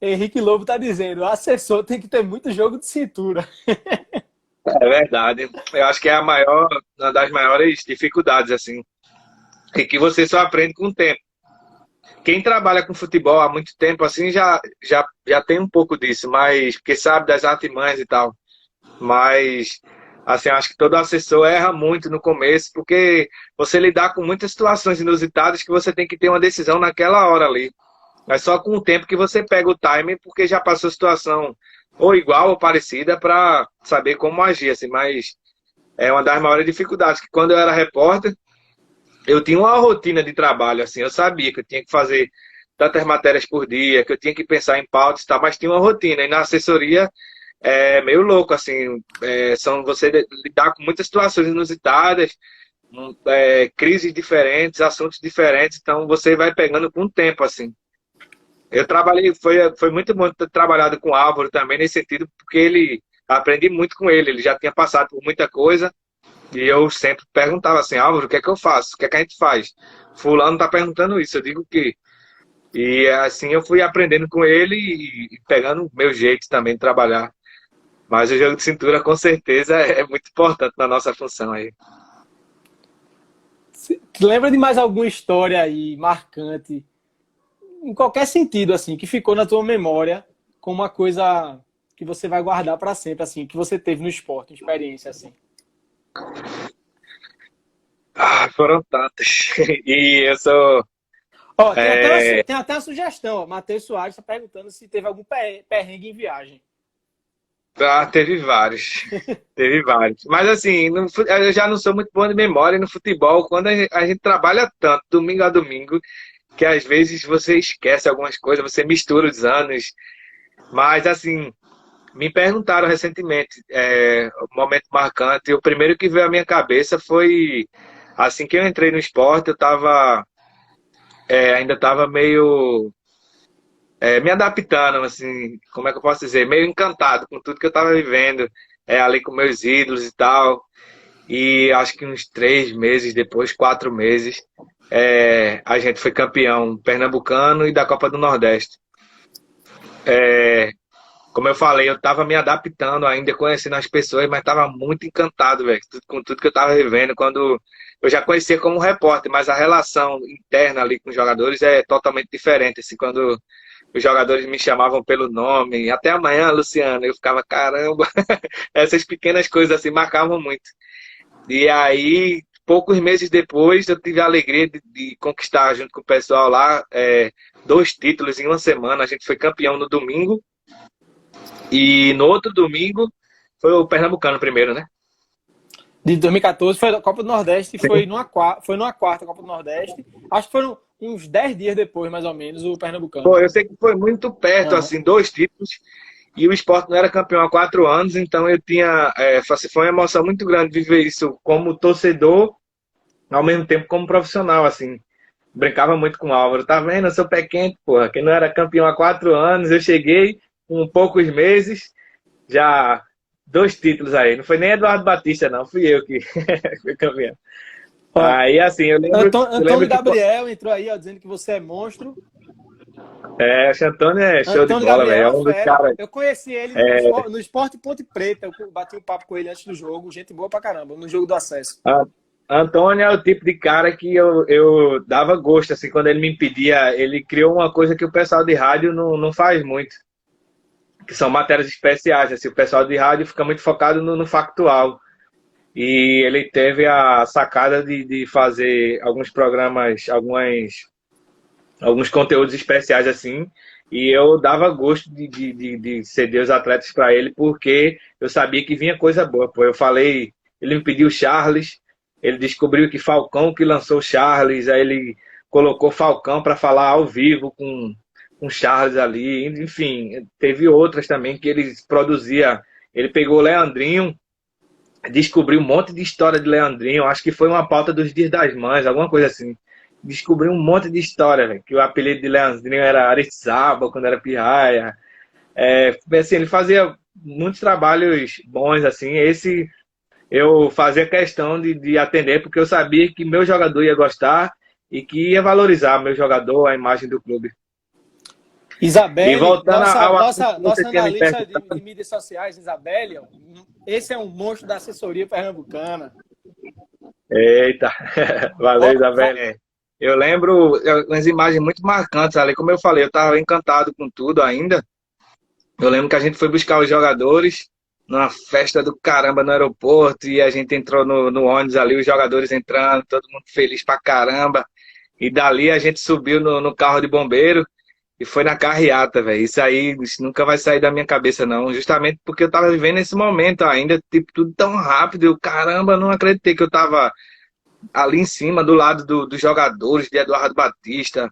Henrique Lobo tá dizendo, o assessor tem que ter muito jogo de cintura. É verdade. Eu acho que é uma das maiores dificuldades, assim. E que você só aprende com o tempo. Quem trabalha com futebol há muito tempo, assim, já tem um pouco disso, mas porque sabe das artimanhas e tal. Mas, assim, acho que todo assessor erra muito no começo, porque você lidar com muitas situações inusitadas que você tem que ter uma decisão naquela hora ali. É só com o tempo que você pega o time, porque já passou situação ou igual ou parecida para saber como agir, assim. Mas é uma das maiores dificuldades, que quando eu era repórter, eu tinha uma rotina de trabalho, assim, eu sabia que eu tinha que fazer tantas matérias por dia, que eu tinha que pensar em pautas e tal, mas tinha uma rotina. E na assessoria é meio louco, assim, são você lidar com muitas situações inusitadas, crises diferentes, assuntos diferentes, então você vai pegando com o tempo, assim. Eu trabalhei, foi muito bom ter trabalhado com o Álvaro também, nesse sentido, porque aprendi muito com ele já tinha passado por muita coisa, e eu sempre perguntava assim, Álvaro, o que é que eu faço? O que é que a gente faz? Fulano tá perguntando isso, eu digo que... E assim eu fui aprendendo com ele e pegando o meu jeito também de trabalhar. Mas o jogo de cintura, com certeza, é muito importante na nossa função aí. Lembra de mais alguma história aí marcante, em qualquer sentido, assim, que ficou na tua memória como uma coisa que você vai guardar para sempre, assim, que você teve no esporte, uma experiência assim? Foram tantas. E eu sou... Tem até uma sugestão. Ó. Matheus Soares está perguntando se teve algum perrengue em viagem. Teve vários. Teve vários. Mas assim, eu já não sou muito bom de memória no futebol, quando a gente trabalha tanto, domingo a domingo, que às vezes você esquece algumas coisas, você mistura os anos. Mas assim, me perguntaram recentemente, um momento marcante, e o primeiro que veio à minha cabeça foi, assim que eu entrei no esporte, eu ainda estava meio... me adaptando, assim, como é que eu posso dizer? Meio encantado com tudo que eu estava vivendo, ali com meus ídolos e tal. E acho que uns 3 meses depois, 4 meses, a gente foi campeão pernambucano e da Copa do Nordeste. É, como eu falei, eu estava me adaptando ainda, conhecendo as pessoas, mas estava muito encantado, velho, com tudo que eu estava vivendo. Quando eu já conhecia como repórter, mas a relação interna ali com os jogadores é totalmente diferente. Assim, quando os jogadores me chamavam pelo nome, até amanhã, Luciano, eu ficava, caramba, essas pequenas coisas assim marcavam muito. E aí, poucos meses depois, eu tive a alegria de conquistar, junto com o pessoal lá, 2 títulos em uma semana. A gente foi campeão no domingo e no outro domingo foi o Pernambucano primeiro, né? De 2014 foi a Copa do Nordeste, foi numa quarta Copa do Nordeste. Acho que foram uns 10 dias depois, mais ou menos, o Pernambucano. Pô, eu sei que foi muito perto, Aham. assim, 2 títulos. E o Sport não era campeão há 4 anos, então eu tinha. Foi uma emoção muito grande viver isso como torcedor, ao mesmo tempo como profissional, assim. Brincava muito com o Álvaro, tá vendo? Eu sou pé quente, porra, que não era campeão há 4 anos. Eu cheguei com poucos meses, já 2 títulos aí. Não foi nem Eduardo Batista, não, fui eu que fui campeão. Ó, Aí, assim, eu lembro Antônio que. Gabriel entrou aí, ó, dizendo que você é monstro. O Antônio é show de Antônio bola, velho. Gabriel É é um dos fera. caras. Eu conheci ele no Esporte Ponte Preta. Eu bati um papo com ele antes do jogo. Gente boa pra caramba, no jogo do acesso. A- Antônio é o tipo de cara que eu dava gosto, assim, quando ele me pedia. Ele criou uma coisa que o pessoal de rádio não faz muito, que são matérias especiais. Assim, o pessoal de rádio fica muito focado no factual. E ele teve a sacada de fazer alguns programas, alguns conteúdos especiais assim. E eu dava gosto de ceder os atletas para ele, porque eu sabia que vinha coisa boa. Pô, eu falei, ele me pediu Charles, ele descobriu que Falcão que lançou Charles, aí ele colocou Falcão para falar ao vivo com Charles ali. Enfim, teve outras também que ele produzia. Ele pegou o Leandrinho, descobriu um monte de história de Leandrinho. Acho que foi uma pauta dos Dias das Mães, alguma coisa assim. Descobriu um monte de história, véio, que o apelido de Leandrinho era Aritzaba, quando era pirraia. Assim, ele fazia muitos trabalhos bons, assim. Esse eu fazia questão de atender, porque eu sabia que meu jogador ia gostar e que ia valorizar meu jogador, a imagem do clube. E Isabelle, voltando ao assunto que nossa você tinha me analista perguntado. de mídias sociais, Isabelle, ó, esse é um monstro da assessoria pernambucana. Eita, valeu, Ó, ó, Isabel. Eu lembro umas imagens muito marcantes ali, como eu falei, eu estava encantado com tudo ainda. Eu lembro que a gente foi buscar os jogadores numa festa do caramba no aeroporto e a gente entrou no ônibus ali, os jogadores entrando, todo mundo feliz pra caramba. E dali a gente subiu no carro de bombeiro e foi na carreata, velho. Isso nunca vai sair da minha cabeça, não. Justamente porque eu tava vivendo esse momento ainda, tipo, tudo tão rápido. Eu, caramba, não acreditei que eu tava ali em cima, do lado dos jogadores, de Eduardo Batista,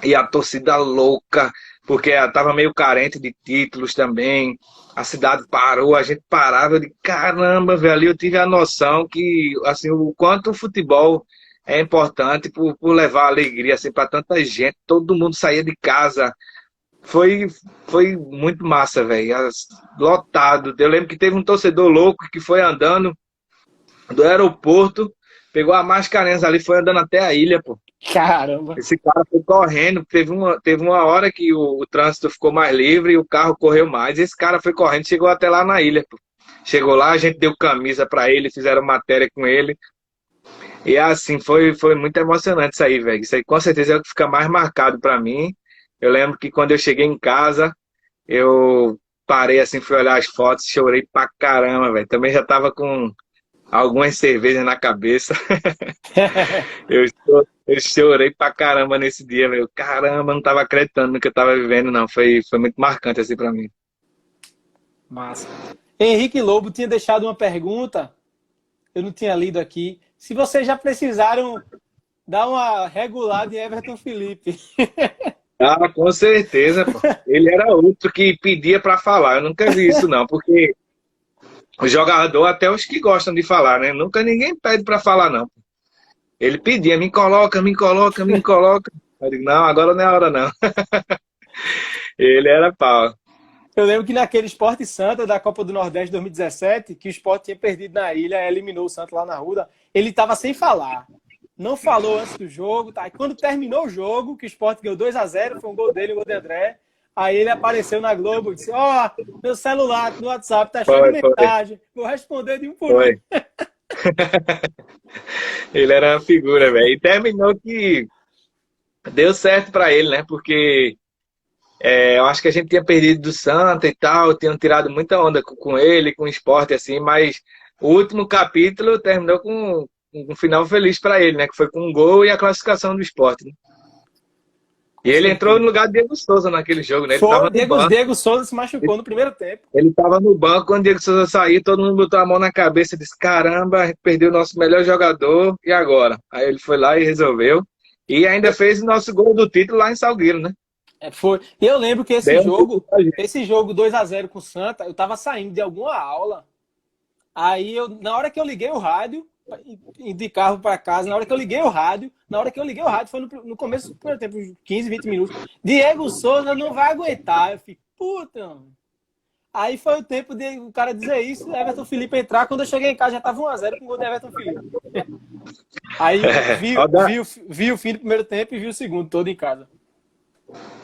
e a torcida louca, porque estava meio carente de títulos também. A cidade parou, a gente parava de caramba, velho. Ali eu tive a noção que, assim, o quanto o futebol é importante por levar alegria assim, para tanta gente. Todo mundo saía de casa. Foi, foi muito massa, velho. Lotado. Eu lembro que teve um torcedor louco que foi andando do aeroporto, pegou a Mascarenhas ali, foi andando até a ilha, pô. caramba. Esse cara foi correndo, teve uma hora que o trânsito ficou mais livre e o carro correu mais. Esse cara foi correndo, chegou até lá na ilha, pô. Chegou lá, a gente deu camisa pra ele, fizeram matéria com ele. E assim, foi muito emocionante isso aí, velho. Isso aí com certeza é o que fica mais marcado pra mim. Eu lembro que quando eu cheguei em casa, eu parei assim, fui olhar as fotos, chorei pra caramba, velho. Também já tava com algumas cervejas na cabeça. Eu, eu chorei pra caramba nesse dia, meu. Caramba, não tava acreditando no que eu tava vivendo, não. Foi muito marcante assim pra mim. Massa. Henrique Lobo tinha deixado uma pergunta, eu não tinha lido aqui. Se vocês já precisaram dar uma regulada em Everton Felipe. Ah, com certeza, pô. Ele era outro que pedia pra falar. Eu nunca vi isso, não, porque o jogador, até os que gostam de falar, né? Nunca ninguém pede pra falar, não. Ele pedia, me coloca, me coloca, me coloca. Eu digo, não, agora não é a hora, não. Ele era pau. Eu lembro que naquele Sport Santa da Copa do Nordeste 2017, que o Sport tinha perdido na ilha, eliminou o Santa lá na Ruda, ele estava sem falar. não falou antes do jogo, tá? E quando terminou o jogo, que o Sport ganhou 2-0, foi um gol dele, um gol de André. Aí ele apareceu na Globo e disse: Ó, meu celular no WhatsApp tá cheio de Foi. mensagem, vou responder de um por um. Foi. Ele era uma figura, velho. E terminou que deu certo pra ele, né? Porque eu acho que a gente tinha perdido do Santa e tal, tinham tirado muita onda com ele, com o esporte, assim, mas o último capítulo terminou com um final feliz pra ele, né? Que foi com um gol e a classificação do esporte, né? E Com ele entrou no certeza. lugar do Diego Souza naquele jogo, né? Ele Foi, tava no banco. Diego Souza se machucou no primeiro tempo. Ele tava no banco, quando o Diego Souza saiu, todo mundo botou a mão na cabeça e disse: caramba, a gente perdeu o nosso melhor jogador, e agora? Aí ele foi lá e resolveu. E ainda fez o nosso gol do título lá em Salgueiro, né? Foi. E eu lembro que Deu um título pra gente. esse jogo 2-0 com o Santa, eu tava saindo de alguma aula. Aí, na hora que eu liguei o rádio, de carro para casa, na hora que eu liguei o rádio, foi no começo do primeiro tempo, uns 15, 20 minutos. Diego Souza não vai aguentar. Eu fiquei, puta, mano. Aí foi o tempo de o cara dizer isso, Everton Felipe entrar. Quando eu cheguei em casa já tava 1-0 com o gol de Everton Felipe. Aí vi o fim do primeiro tempo e vi o segundo todo em casa.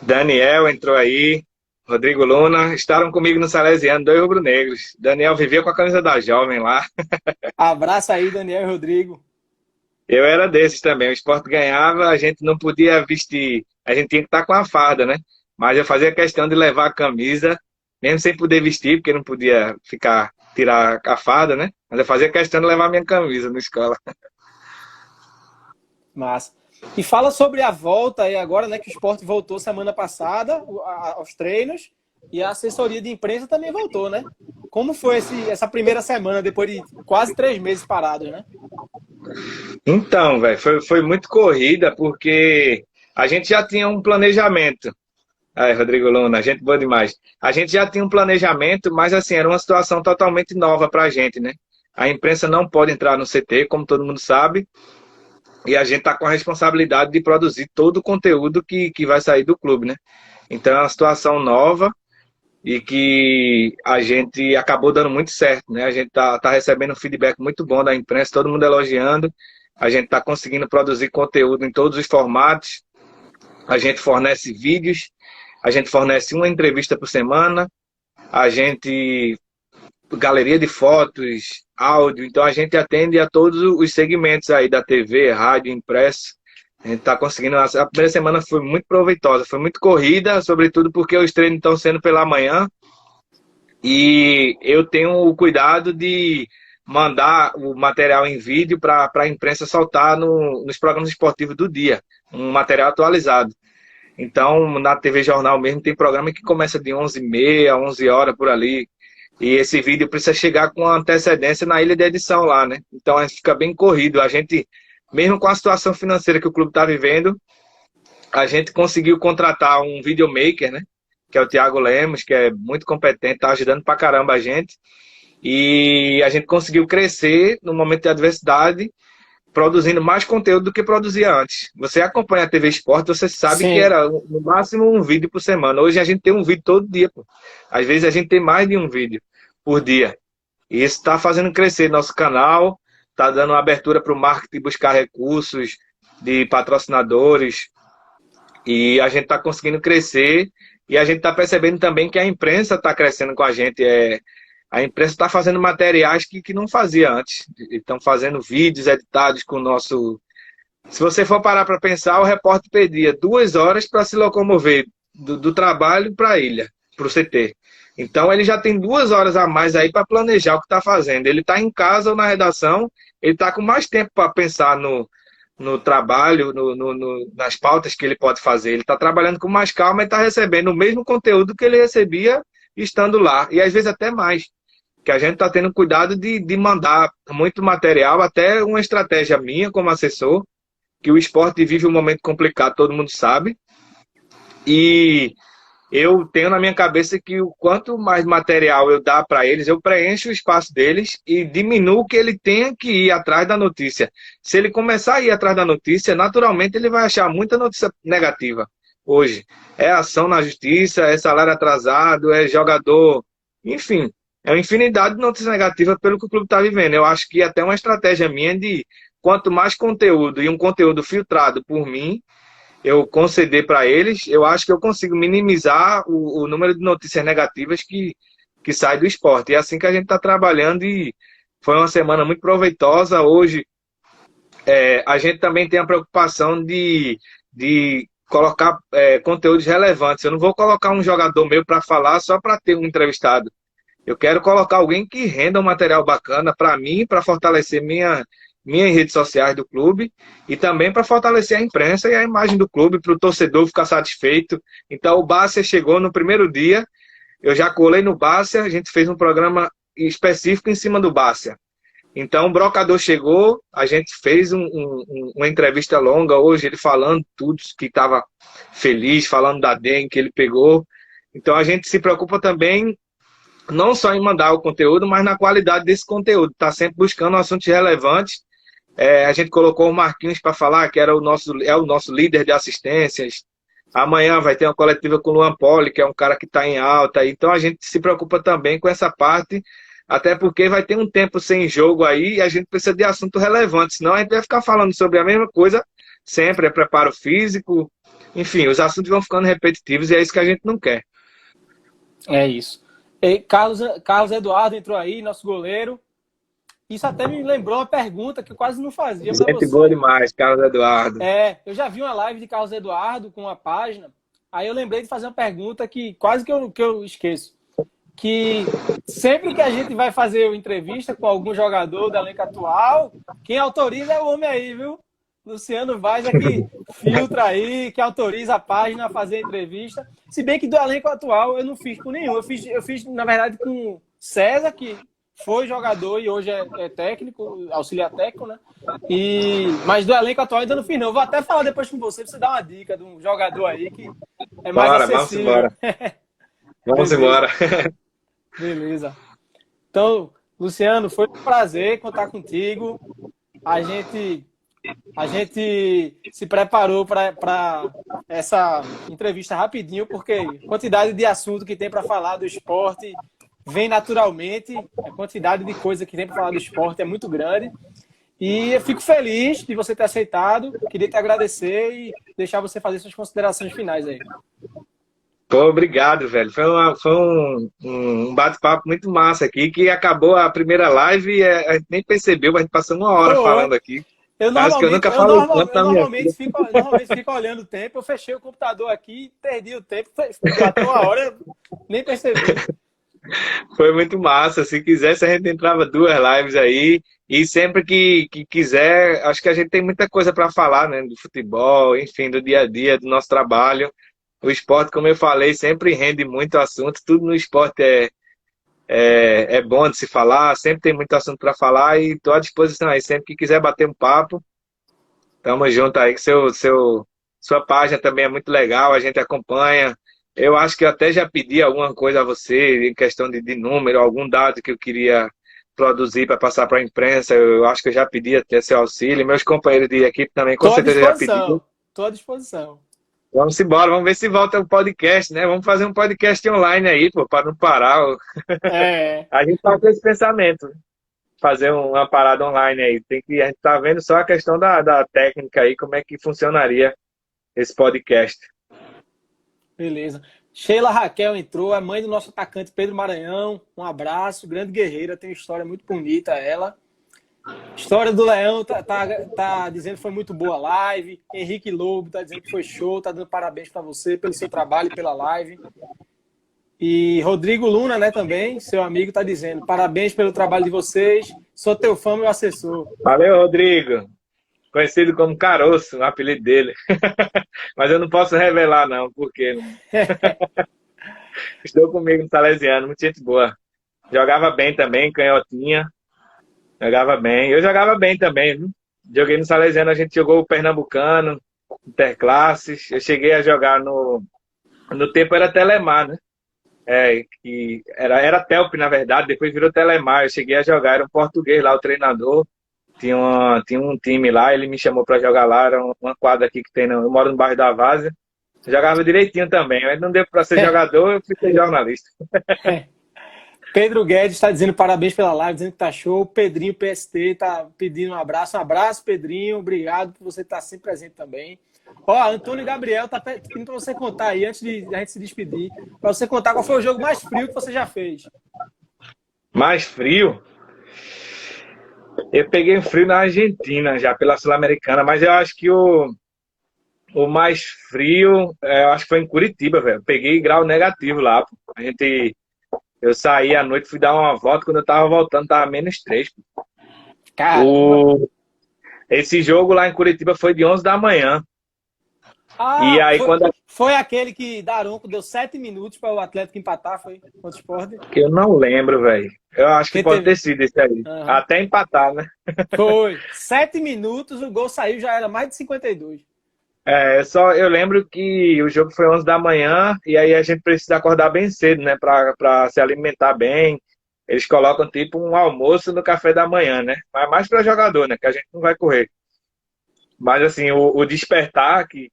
Daniel entrou aí, Rodrigo Luna, estavam comigo no Salesiano, 2 rubro-negros. Daniel vivia com a camisa da Jovem lá. Abraço aí, Daniel e Rodrigo. Eu era desses também. O Sport ganhava, a gente não podia vestir, a gente tinha que estar com a farda, né? Mas eu fazia questão de levar a camisa, mesmo sem poder vestir, porque não podia tirar a farda, né? Mas eu fazia questão de levar minha camisa na escola. Massa. E fala sobre a volta aí agora, né? Que o Sport voltou semana passada aos treinos e a assessoria de imprensa também voltou, né? Como foi essa primeira semana, depois de quase 3 meses parados, né? Então, velho, foi muito corrida, porque a gente já tinha um planejamento. Aí, Rodrigo Luna, gente boa demais. A gente já tinha um planejamento, mas assim, era uma situação totalmente nova pra gente, né? A imprensa não pode entrar no CT, como todo mundo sabe, e a gente tá com a responsabilidade de produzir todo o conteúdo que vai sair do clube, né? Então é uma situação nova e que a gente acabou dando muito certo, né? A gente tá recebendo um feedback muito bom da imprensa, todo mundo elogiando. A gente tá conseguindo produzir conteúdo em todos os formatos. A gente fornece vídeos, a gente fornece uma entrevista por semana, a gente galeria de fotos, áudio, então a gente atende a todos os segmentos aí da TV, rádio, impresso. A gente está conseguindo. A primeira semana foi muito proveitosa, foi muito corrida, sobretudo porque os treinos estão sendo pela manhã e eu tenho o cuidado de mandar o material em vídeo para a imprensa soltar nos programas esportivos do dia, um material atualizado. Então, na TV Jornal mesmo, tem programa que começa de 11h30, 11 horas por ali. E esse vídeo precisa chegar com antecedência na ilha de edição lá, né? Então, fica bem corrido. A gente, mesmo com a situação financeira que o clube está vivendo, a gente conseguiu contratar um videomaker, né? Que é o Thiago Lemos, que é muito competente, está ajudando pra caramba a gente. E a gente conseguiu crescer no momento de adversidade, produzindo mais conteúdo do que produzia antes. Você acompanha a TV Esporte, você sabe que Sim. era no máximo um vídeo por semana. Hoje a gente tem um vídeo todo dia, pô. Às vezes a gente tem mais de um vídeo por dia. E isso está fazendo crescer nosso canal, está dando uma abertura para o marketing buscar recursos de patrocinadores. E a gente está conseguindo crescer. E a gente está percebendo também que a imprensa está crescendo com a gente. A imprensa está fazendo materiais que não fazia antes. Estão fazendo vídeos editados com o nosso. Se você for parar para pensar, o repórter perdia 2 horas para se locomover do trabalho para a ilha, para o CT. Então ele já tem 2 horas a mais aí para planejar o que está fazendo. Ele está em casa ou na redação, ele está com mais tempo para pensar no trabalho, nas pautas que ele pode fazer. Ele está trabalhando com mais calma e está recebendo o mesmo conteúdo que ele recebia estando lá. E às vezes até mais. Que a gente está tendo cuidado de mandar muito material, até uma estratégia minha como assessor, que o esporte vive um momento complicado, todo mundo sabe. E eu tenho na minha cabeça que o quanto mais material eu dar para eles, eu preencho o espaço deles e diminuo que ele tenha que ir atrás da notícia. Se ele começar a ir atrás da notícia, naturalmente ele vai achar muita notícia negativa hoje. É ação na justiça, é salário atrasado, é jogador, enfim. É uma infinidade de notícias negativas pelo que o clube está vivendo. Eu acho que até uma estratégia minha de quanto mais conteúdo e um conteúdo filtrado por mim, eu conceder para eles, eu acho que eu consigo minimizar o número de notícias negativas que sai do esporte. E é assim que a gente está trabalhando e foi uma semana muito proveitosa. Hoje, a gente também tem a preocupação de colocar conteúdos relevantes. Eu não vou colocar um jogador meu para falar só para ter um entrevistado. Eu quero colocar alguém que renda um material bacana para mim, para fortalecer minhas redes sociais do clube e também para fortalecer a imprensa e a imagem do clube, para o torcedor ficar satisfeito. Então, o Bárcia chegou no primeiro dia, eu já colei no Bárcia, a gente fez um programa específico em cima do Bárcia. Então, o Brocador chegou, a gente fez uma entrevista longa hoje, ele falando tudo, que estava feliz, falando da dengue que ele pegou. Então, a gente se preocupa também não só em mandar o conteúdo, mas na qualidade desse conteúdo. Está sempre buscando assuntos relevantes. A gente colocou o Marquinhos para falar, que é o nosso líder de assistências. Amanhã vai ter uma coletiva com o Luan Poli, que é um cara que está em alta. Então a gente se preocupa também com essa parte, até porque vai ter um tempo sem jogo aí e a gente precisa de assunto relevante. Senão a gente vai ficar falando sobre a mesma coisa sempre, preparo físico. Enfim, os assuntos vão ficando repetitivos e é isso que a gente não quer. É isso. E Carlos Eduardo entrou aí, nosso goleiro. Isso até me lembrou uma pergunta que eu quase não fazia para você. Gente boa demais, Carlos Eduardo. Eu já vi uma live de Carlos Eduardo com uma página, aí eu lembrei de fazer uma pergunta que quase que eu esqueço. Que sempre que a gente vai fazer uma entrevista com algum jogador do elenco atual, quem autoriza é o homem aí, viu? Luciano Vaz é que filtra aí, que autoriza a página a fazer a entrevista. Se bem que do elenco atual eu não fiz com nenhum. Eu fiz na verdade, com César, que foi jogador e hoje é técnico, auxiliar técnico, né? Mas do elenco atual ainda não fiz, não. Eu vou até falar depois com você, pra você dar uma dica de um jogador aí que é mais acessível. Vamos embora. Beleza. Então, Luciano, foi um prazer contar contigo. A gente se preparou para essa entrevista rapidinho, porque a quantidade de assunto que tem para falar do esporte vem naturalmente, a quantidade de coisa que tem para falar do esporte é muito grande. E eu fico feliz de você ter aceitado, queria te agradecer e deixar você fazer suas considerações finais aí. Pô, obrigado, velho. Foi um bate-papo muito massa aqui, que acabou a primeira live e a gente nem percebeu, mas a gente passou uma hora falando aqui. Eu normalmente fico olhando o tempo, eu fechei o computador aqui, perdi o tempo, até uma hora, nem percebi. Foi muito massa. Se quisesse, a gente entrava 2 lives aí. E sempre que quiser, acho que a gente tem muita coisa para falar, né? Do futebol, enfim, do dia a dia, do nosso trabalho. O esporte, como eu falei, sempre rende muito assunto. Tudo no esporte é bom de se falar. Sempre tem muito assunto para falar e estou à disposição aí. Sempre que quiser bater um papo, tamo junto aí. Sua página também é muito legal, a gente acompanha. Eu acho que eu até já pedi alguma coisa a você, em questão de número, algum dado que eu queria produzir para passar para a imprensa. Eu acho que eu já pedi até seu auxílio. Meus companheiros de equipe também, com certeza, já pediram. Estou à disposição. Vamos embora, vamos ver se volta o podcast, né? Vamos fazer um podcast online aí, pô, para não parar. A gente tá com esse pensamento, fazer uma parada online aí. A gente tá vendo só a questão da técnica aí, como é que funcionaria esse podcast. Beleza. Sheila Raquel entrou, é mãe do nosso atacante Pedro Maranhão. Um abraço, grande guerreira, tem uma história muito bonita ela. História do Leão tá dizendo que foi muito boa a live. Henrique Lobo tá dizendo que foi show, tá dando parabéns para você pelo seu trabalho e pela live. E Rodrigo Luna, né, também, seu amigo, tá dizendo parabéns pelo trabalho de vocês. Sou teu fã, meu assessor. Valeu, Rodrigo. Conhecido como Caroço, o apelido dele. Mas eu não posso revelar, não, porque estou comigo no Salesiano, muito gente boa. Jogava bem também, canhotinha. Jogava bem. Eu jogava bem também, viu? Joguei no Salesiano, a gente jogou o Pernambucano, Interclasses. Eu cheguei a jogar no tempo era Telemar, né? Que era Telp, na verdade, depois virou Telemar. Eu cheguei a jogar, era um português lá, o treinador. Tinha um time lá, ele me chamou para jogar lá, era uma quadra aqui que tem, eu moro no bairro da Várzea. Jogava direitinho também, mas não deu para ser jogador, eu fui ser jornalista. Pedro Guedes está dizendo parabéns pela live, dizendo que tá show. Pedrinho PST tá pedindo um abraço. Um abraço, Pedrinho. Obrigado por você estar sempre presente também. Ó, Antônio Gabriel tá pedindo para você contar aí, antes de a gente se despedir, para você contar qual foi o jogo mais frio que você já fez. Mais frio? Eu peguei um frio na Argentina, já pela Sul-Americana, mas eu acho que o mais frio, eu acho que foi em Curitiba, velho. Peguei grau negativo lá. Pô. Eu saí à noite, fui dar uma volta, quando eu tava voltando, tava -3. Pô. Caramba! Esse jogo lá em Curitiba foi de 11 da manhã. E aí, foi aquele que Daronco deu 7 minutos para o Atlético empatar, foi contra o Sport? Que eu não lembro, velho. Eu acho que pode ter sido esse aí. Uhum. Até empatar, né? Foi. 7 minutos, o gol saiu, já era mais de 52. Eu lembro que o jogo foi 11 da manhã e aí a gente precisa acordar bem cedo, né? Pra se alimentar bem. Eles colocam tipo um almoço no café da manhã, né? Mas mais para jogador, né? Que a gente não vai correr. Mas assim, o despertar que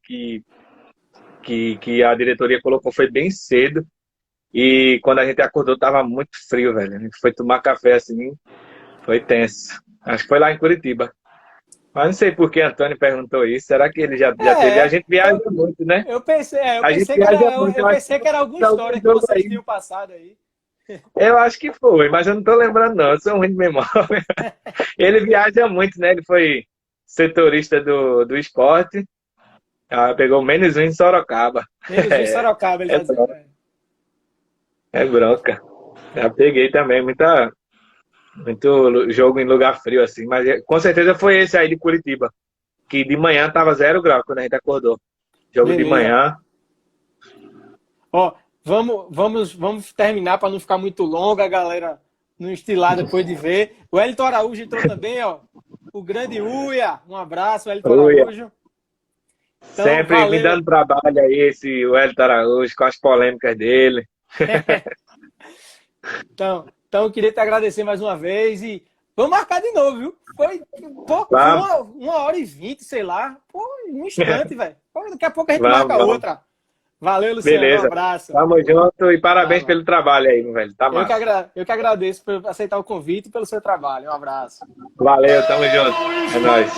a diretoria colocou foi bem cedo. E quando a gente acordou, tava muito frio, velho. A gente foi tomar café assim, foi tenso. Acho que foi lá em Curitiba. Mas não sei por que Antônio perguntou isso. Será que ele já teve? A gente viaja muito, né? Eu pensei que era alguma história que vocês tinham passado aí. Eu acho que foi, mas eu não tô lembrando, não. Eu sou ruim de memória. Ele viaja muito, né? Ele foi setorista do esporte. Pegou -1 em Sorocaba. -1 em Sorocaba, ele tá dizendo. É bronca. Já peguei também muito jogo em lugar frio, assim. Mas com certeza foi esse aí de Curitiba. Que de manhã tava 0 grau quando a gente acordou. Jogo Beleza. De manhã. Ó, vamos terminar para não ficar muito longo, a galera não estilar depois de ver. O Wellington Araújo entrou também, ó. O grande Uia. Um abraço, Wellington Araújo. Então, sempre valeu. Me dando trabalho aí, esse Wellington Araújo, com as polêmicas dele. Então, eu queria te agradecer mais uma vez e vamos marcar de novo, viu? Foi 1h20, sei lá. Pô, um instante, velho. Daqui a pouco a gente marca outra. Valeu, Luciano. Beleza. Um abraço. Tamo junto e parabéns pelo trabalho aí, velho. Tá massa. Eu que agradeço por aceitar o convite e pelo seu trabalho. Um abraço. Valeu, tamo junto. É nóis.